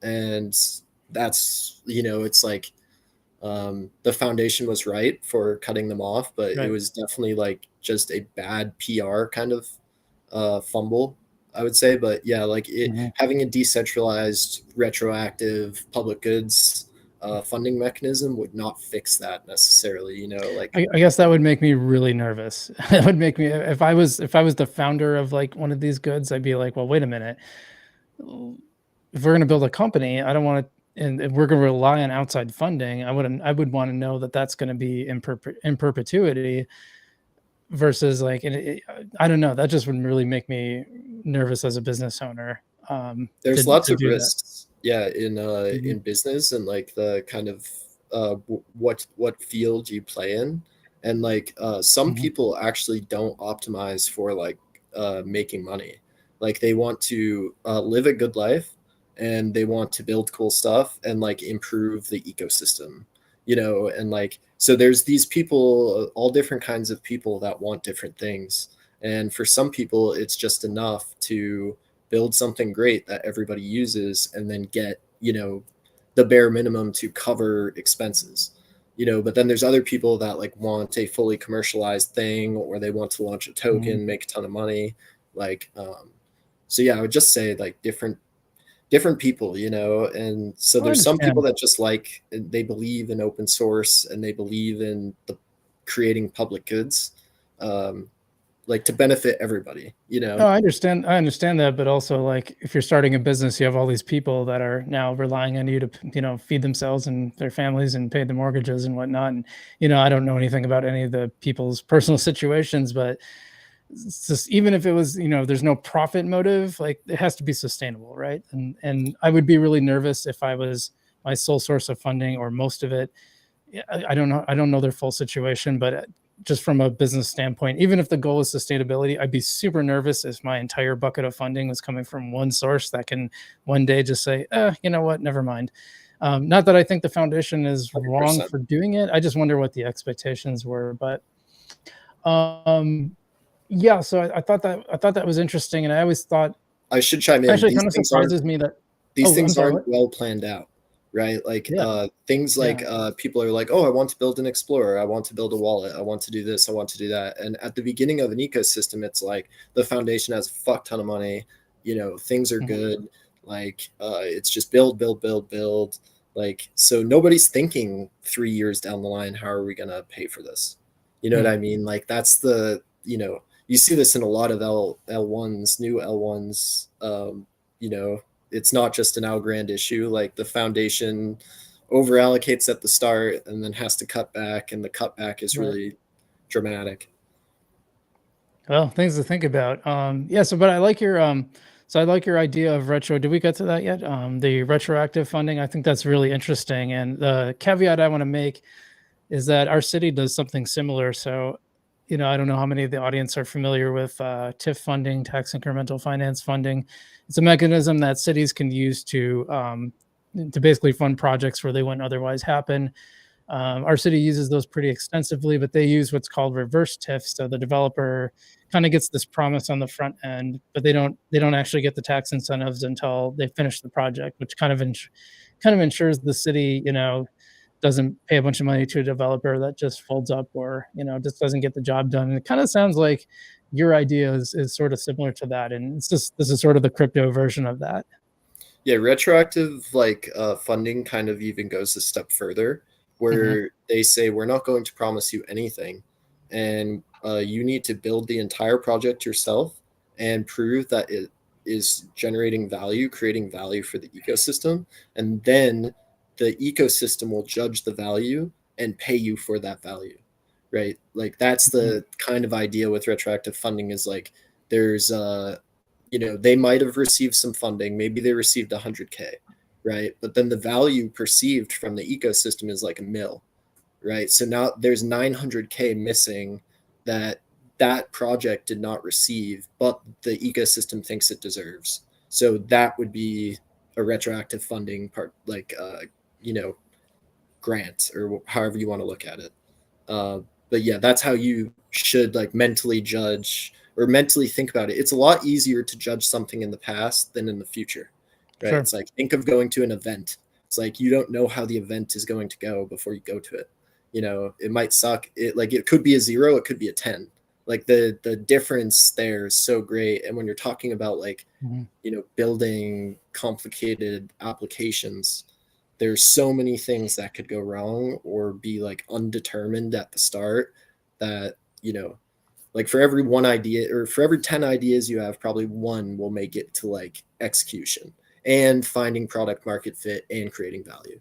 And it's like the foundation was right for cutting them off, but it right, was definitely like just a bad PR kind of fumble, I would say. But yeah, like mhm. having a decentralized, retroactive public goods funding mechanism would not fix that necessarily. Like I guess that would make me really nervous. That would make me if I was the founder of like one of these goods, I'd be like, well, wait a minute. If we're going to build a company, I don't want to, and if we're going to rely on outside funding, I would want to know that that's going to be in perpetuity versus like, I don't know, that just would really make me nervous as a business owner there's lots to of do that. risks, yeah, Mhm, in business and like the kind of what field you play in, and like some mhm, people actually don't optimize for like making money. Like they want to live a good life and they want to build cool stuff and like improve the ecosystem, and like so there's these people, all different kinds of people that want different things, and for some people it's just enough to build something great that everybody uses and then get the bare minimum to cover expenses. But then there's other people that like want a fully commercialized thing, or they want to launch a mhm. token, make a ton of money. Like so yeah, I would just say like different people, and so I there's some people understand. that just like they believe in open source and they believe in the creating public goods, um, like to benefit everybody, No, I understand that, but also, like, if you're starting a business, you have all these people that are now relying on you to, feed themselves and their families and pay the mortgages and whatnot, and, I don't know anything about any of the people's personal situations, but it's just even if it was, there's no profit motive, like, it has to be sustainable, right? And I would be really nervous if I was my sole source of funding or most of it. Yeah, I don't know their full situation, but just from a business standpoint, even if the goal is sustainability, I'd be super nervous if my entire bucket of funding was coming from one source that can one day just say, you know what, never mind. Not that I think the foundation is wrong 100%. for doing it. I just wonder what the expectations were. But um, yeah, so I thought that was interesting, and I always thought I should chime in. actually it kind of surprises me that. These Oh, I'm things sorry. aren't What? well planned out. right? Like Yeah. things like Yeah. people are like, oh, I want to build an explorer, I want to build a wallet, I want to do this, I want to do that. And at the beginning of an ecosystem, it's like the foundation has a fuck ton of money, things are Mhm. good, like it's just build, build, build, build. Like, so nobody's thinking 3 years down the line, how are we going to pay for this? You know what Mm. I mean? Like that's the, you see this in a lot of L1s, new L1s. You know, it's not just an Algorand issue. Like the foundation over allocates at the start and then has to cut back, and the cutback is Right. really dramatic. Well, things to think about. Yeah. But I like your so I like your idea of retro. Did we get to that yet? The retroactive funding. I think that's really interesting. And the caveat I want to make is that our city does something similar. So, I don't know how many of the audience are familiar with TIF funding, tax incremental finance funding. It's a mechanism that cities can use to basically fund projects where they wouldn't otherwise happen. Our city uses those pretty extensively, but they use what's called reverse TIF. So the developer kind of gets this promise on the front end, but they don't actually get the tax incentives until they finish the project, which kind of ensures the city, doesn't pay a bunch of money to a developer that just folds up or just doesn't get the job done. And it kind of sounds like your idea is sort of similar to that, and this is sort of the crypto version of that. Yeah, retroactive like funding kind of even goes a step further, Hmm. where they say we're not going to promise you anything, and you need to build the entire project yourself and prove that it is generating value, creating value for the ecosystem, and then the ecosystem will judge the value and pay you for that value, right? Like that's Hmm. the kind of idea with retroactive funding is like there's they might have received some funding, maybe they received 100K, right? But then the value perceived from the ecosystem is like a mil, right? So now there's 900K missing that that project did not receive, but the ecosystem thinks it deserves. So that would be a retroactive funding part, like you know grant or however you want to look at it. uh, but yeah, that's how you should like mentally judge or mentally think about it. It's a lot easier to judge something in the past than in the future, right? Sure. It's like think of going to an event. It's like you don't know how the event is going to go before you go to it. It might suck. It could be a 0, it could be a 10. Like the difference there is so great. And when you're talking about like Hmm. building complicated applications, there's so many things that could go wrong or be like undetermined at the start that like for every one idea or for every 10 ideas you have, probably one will make it to like execution and finding product market fit and creating value.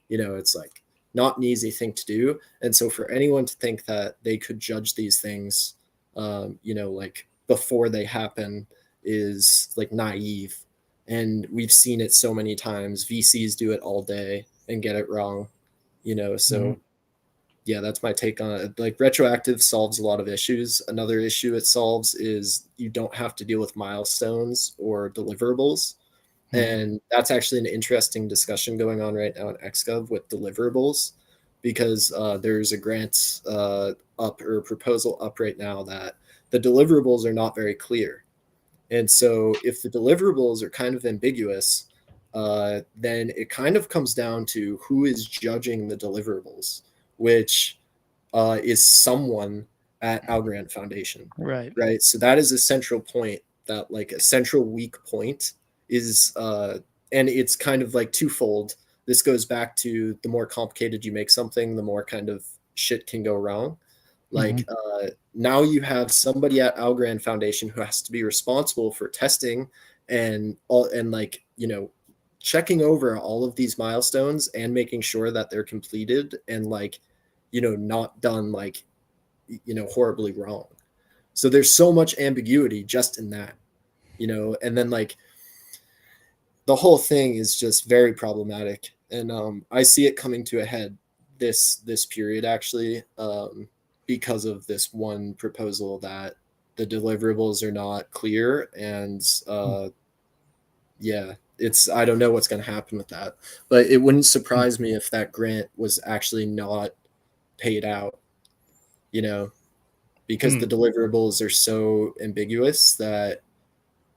It's like not an easy thing to do. And so for anyone to think that they could judge these things like before they happen is like naive. And we've seen it so many times. VCs do it all day and get it wrong. Hmm. So yeah, that's my take on it. Like retroactive solves a lot of issues. Another issue it solves is you don't have to deal with milestones or deliverables. Hmm. And that's actually an interesting discussion going on right now at XGov with deliverables, because there's a grant up or a proposal up right now that the deliverables are not very clear. And so if the deliverables are kind of ambiguous, then it kind of comes down to who is judging the deliverables, which is someone at Algorand Foundation, Right. right? So that is a central point, that like a central weak point is, and it's kind of like twofold. This goes back to the more complicated you make something, the more kind of shit can go wrong. Hmm. Like now you have somebody at Algorand Foundation who has to be responsible for testing and all, and like checking over all of these milestones and making sure that they're completed and like not done like horribly wrong. So there's so much ambiguity just in that, and then like the whole thing is just very problematic. And I see it coming to a head this period actually, because of this one proposal that the deliverables are not clear. And yeah, it's, I don't know what's going to happen with that, but it wouldn't surprise me if that grant was actually not paid out, you know because the Hmm. deliverables are so ambiguous that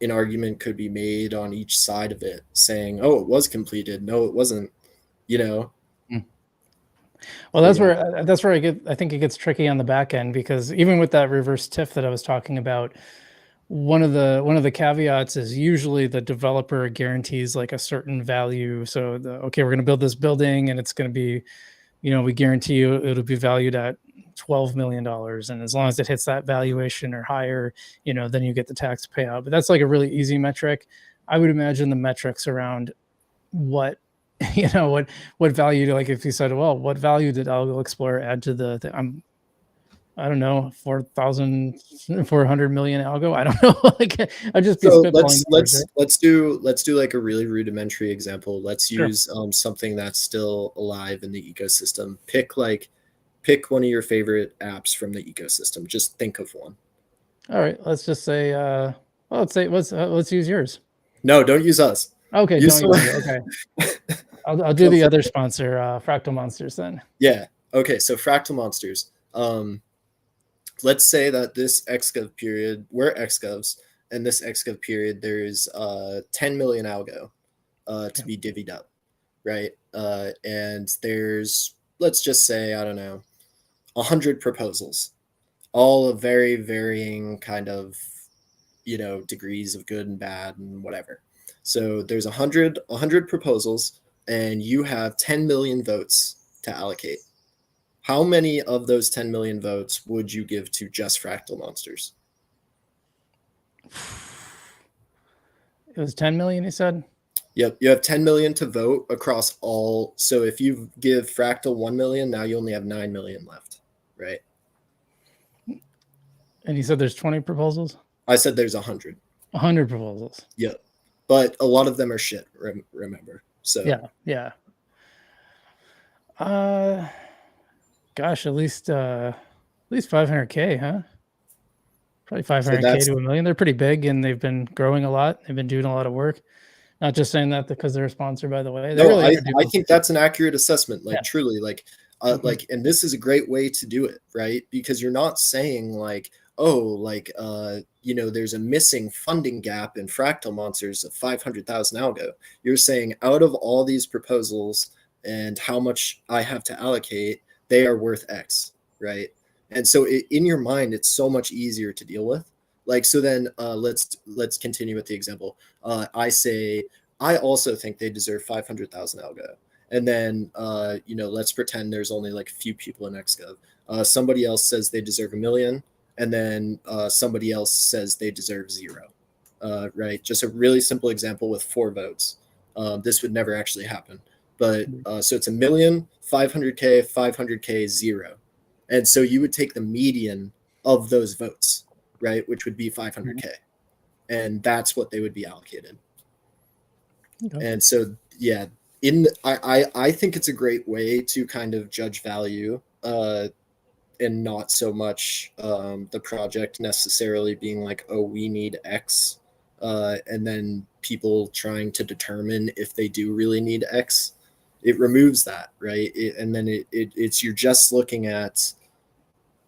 an argument could be made on each side of it saying, oh, it was completed, no it wasn't, you know? Well, But yeah. that's where I think it gets tricky on the back end, because even with that reverse TIF that I was talking about, one of the caveats is usually the developer guarantees like a certain value. So okay, we're going to build this building and it's going to be, we guarantee you it'll be valued at $12 million. And as long as it hits that valuation or higher, then you get the tax payout. But that's like a really easy metric. I would imagine the metrics around what what value, like if you said, well, what value did Algo Explorer add to I don't know, 4,400 million algo. I don't know. Like, I'd just be So spitballing numbers, right? let's do like a really rudimentary example. Let's Sure. use something that's still alive in the ecosystem. Pick one of your favorite apps from the ecosystem. Just think of one. All right. Let's just say, well, let's use yours. No, don't use us. Okay. Use Don't use someone. it. Okay. I'll do the other sponsor, Fractal Monsters then. Yeah. Okay. So Fractal Monsters. Let's say that this XGov period, we're XGovs, and this XGov period, there's 10 million algo to be divvied up, right? And there's, let's just say, I don't know, 100 proposals, all of very varying kind of, degrees of good and bad and whatever. So there's 100 proposals, and you have 10 million votes to allocate. How many of those 10 million votes would you give to just Fractal Monsters? It was 10 million, you said? Yep, you have 10 million to vote across all. So if you give Fractal 1 million, now you only have 9 million left, right? And you said there's 20 proposals? I said there's 100. 100 proposals. Yep. But a lot of them are shit, remember. So yeah. Gosh, at least 500K, huh? Probably 500K to $1 million. They're pretty big and they've been growing a lot. They've been doing a lot of work. Not just saying that because they're a sponsor, by the way. They no, I think that's an accurate assessment. Like, truly, like, like, and this is a great way to do it, right? Because you're not saying like, oh, like, there's a missing funding gap in Fractal Monsters of 500,000 algo. You're saying out of all these proposals and how much I have to allocate, they are worth X, right? And so in your mind, it's so much easier to deal with. Like, so then let's continue with the example. I say, I also think they deserve 500,000 algo. And then, let's pretend there's only like a few people in XGov. Somebody else says they deserve 1 million. And then somebody else says they deserve 0, right? Just a really simple example with 4 votes. This would never actually happen. But so it's 1 million, 500K, 500K, 0. And so you would take the median of those votes, right? Which would be 500K. And that's what they would be allocated. Okay. And so, yeah, I think it's a great way to kind of judge value and not so much the project necessarily being like, oh, we need X. And then people trying to determine if they do really need X. It removes that, right? And then it's you're just looking at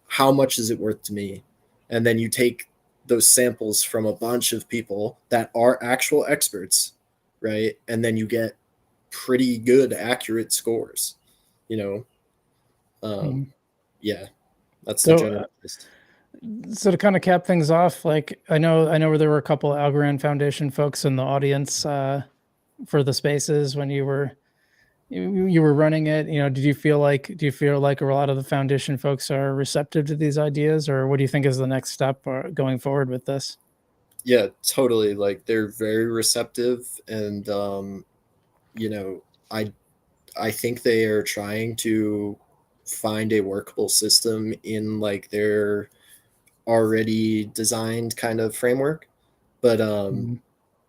how much is it worth to me? And then you take those samples from a bunch of people that are actual experts, right? And then you get pretty good, accurate scores, Yeah, that's the general list. So to kind of cap things off, like I know there were a couple of Algorand Foundation folks in the audience for the spaces when you were running it. Do you feel like a lot of the foundation folks are receptive to these ideas, or what do you think is the next step going forward with this? Yeah, totally. Like, they're very receptive, and I think they are trying to find a workable system in like their already designed kind of framework. But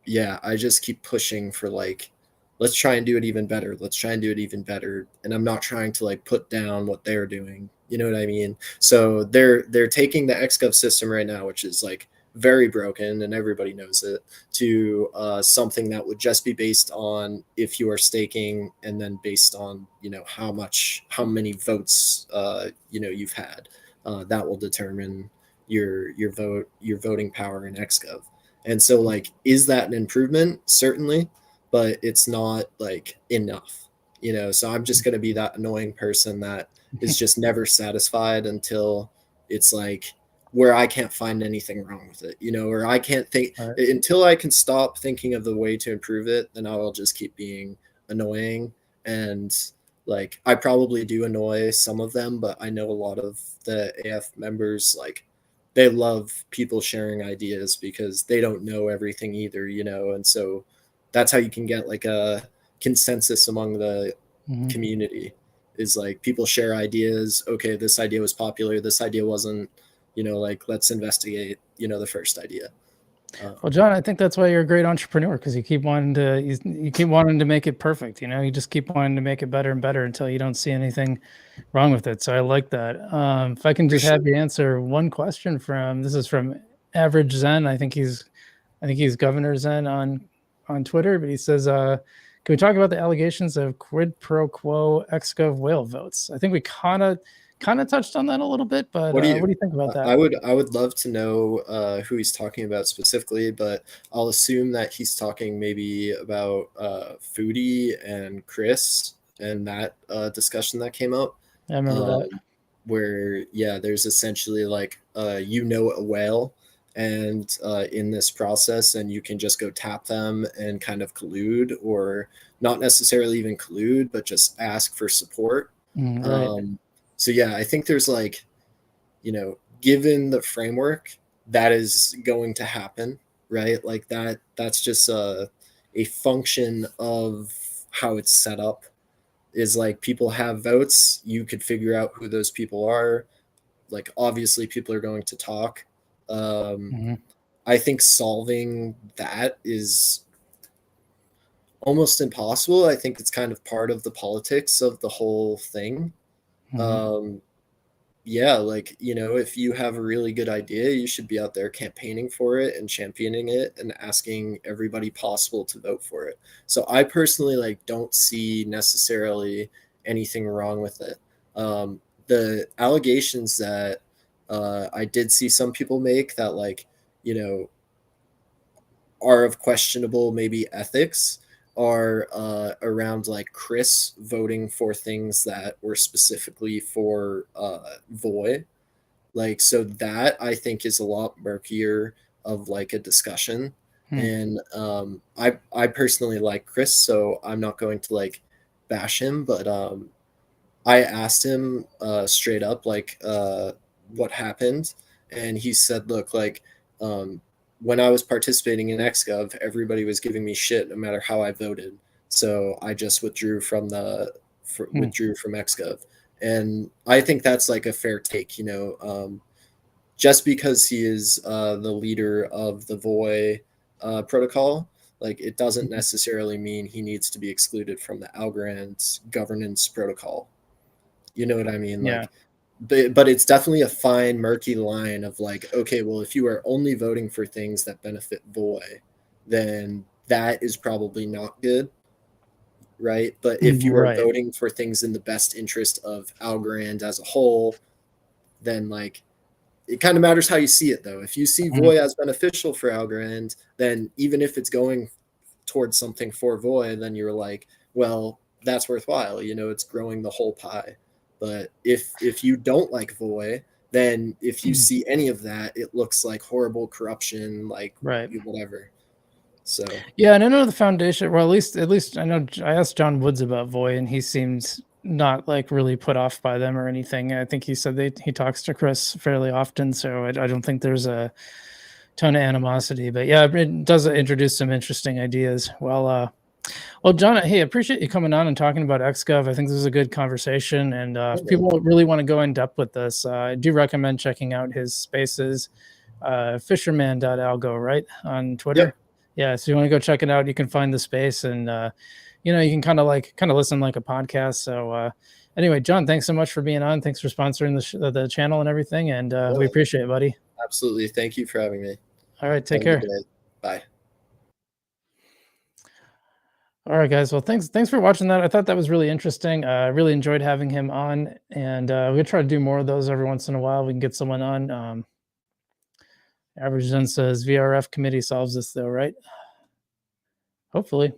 yeah, I just keep pushing for like, let's try and do it even better. Let's try and do it even better. And I'm not trying to like put down what they're doing. You know what I mean? So they're taking the XGov system right now, which is like very broken and everybody knows it, to something that would just be based on if you are staking, and then based on how many votes you've had. That will determine your voting power in XGov. And so, like, is that an improvement? Certainly, but it's not like enough. you know, so I'm just going to be that annoying person that is just never satisfied until it's like where I can't find anything wrong with it, you know, or I can't think Right. until I can stop thinking of the way to improve it, then I will just keep being annoying. And like I probably do annoy some of them, but I know a lot of the AF members, like they love people sharing ideas because they don't know everything either, you know, and so that's how you can get like a consensus among the Mhm. community is like people share ideas. Okay, this idea was popular, this idea wasn't, you know, like let's investigate, you know, the first idea. Well, John, I think that's why you're a great entrepreneur, because you keep wanting to you keep wanting to make it perfect. You know, you just keep wanting to make it better and better until you don't see anything wrong with it. So I like that. If I can For just have sure. you answer one question from this is from Average Zen. I think he's Governor Zen on Twitter, but he says, "Can we talk about the allegations of quid pro quo XGov whale votes?" I think we kind of touched on that a little bit, but What do what you do you think about that? I would love to know who he's talking about specifically, but I'll assume that he's talking maybe about Foodie and Chris and that discussion that came up. I remember that. Um, where yeah, there's essentially like you know a whale and in this process, and you can just go tap them and kind of collude, or not necessarily even collude, but just ask for support. Right. um, so yeah, I think there's like, you know, given the framework, that is going to happen, right? Like that's just a function of how it's set up, is like people have votes, you could figure out who those people are, like obviously people are going to talk. um, Hmm. I think solving that is almost impossible. I think it's kind of part of the politics of the whole thing. Hmm. um, yeah, like, you know, if you have a really good idea, you should be out there campaigning for it and championing it and asking everybody possible to vote for it. So I personally like don't see necessarily anything wrong with it. The allegations that I did see some people make that, like, you know, are of questionable maybe ethics, are around like Chris voting for things that were specifically for Voy. Like, so that I think is a lot murkier of like a discussion. Hmm. And I personally like Chris, so I'm not going to like bash him, but I asked him straight up like what happened, and he said, "Look, like um, when I was participating in XGov, everybody was giving me shit no matter how I voted, so I just Hmm. withdrew from XGov." And I think that's like a fair take, you know. Just because he is the leader of the Voy protocol, like it doesn't necessarily mean he needs to be excluded from the Algorand governance protocol. You know what I mean? Yeah. Like, but it's definitely a fine, murky line of like, okay, well, if you are only voting for things that benefit Voy, then that is probably not good, right? But if you are Right. voting for things in the best interest of Algorand as a whole, then like it kind of matters how you see it, though. If you see Mhm. Voy as beneficial for Algorand, then even if it's going towards something for Voy, then you're like, well, that's worthwhile. You know, it's growing the whole pie. But if you don't like Voy, then if you see any of that, it looks like horrible corruption, like Right. whatever. So Yeah, and I know the foundation. Well, at least I know. I asked John Woods about Voy, and he seems not like really put off by them or anything. I think he said he talks to Chris fairly often, so I don't think there's a ton of animosity. But yeah, it does introduce some interesting ideas. Well, John, hey, I appreciate you coming on and talking about XGov. I think this is a good conversation, and if okay. people really want to go in depth with this, I do recommend checking out his spaces, fisherman.algo, right, on Yep. Twitter. Yeah, so you want to go check it out, you can find the space, and you can kind of listen like a podcast. So anyway, John, thanks so much for being on. Thanks for sponsoring the channel and everything, and we Yeah, appreciate it, buddy. absolutely. Thank you for having me. All right, take Have a good care. day. Bye. All right, guys. Well, thanks for watching that. I thought that was really interesting. I really enjoyed having him on, and we'll try to do more of those every once in a while. We can get someone on. Average Zen says VRF committee solves this though, right? Hopefully.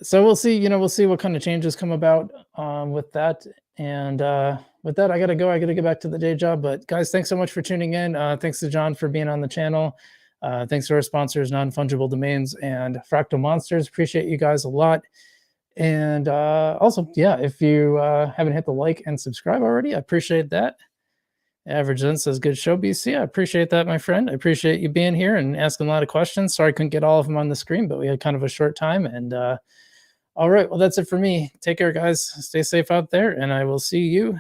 So we'll see, we'll see what kind of changes come about with that. And with that, I got to go. I got to get back to the day job. But guys, thanks so much for tuning in. Thanks to John for being on the channel. Thanks to our sponsors, Non-Fungible Domains and Fractal Monsters. Appreciate you guys a lot. And also, yeah, if you haven't hit the like and subscribe already, I appreciate that. Average Zen says, good show, BC. I appreciate that, my friend. I appreciate you being here and asking a lot of questions. Sorry I couldn't get all of them on the screen, but we had kind of a short time. And all right, well, that's it for me. Take care, guys. Stay safe out there, and I will see you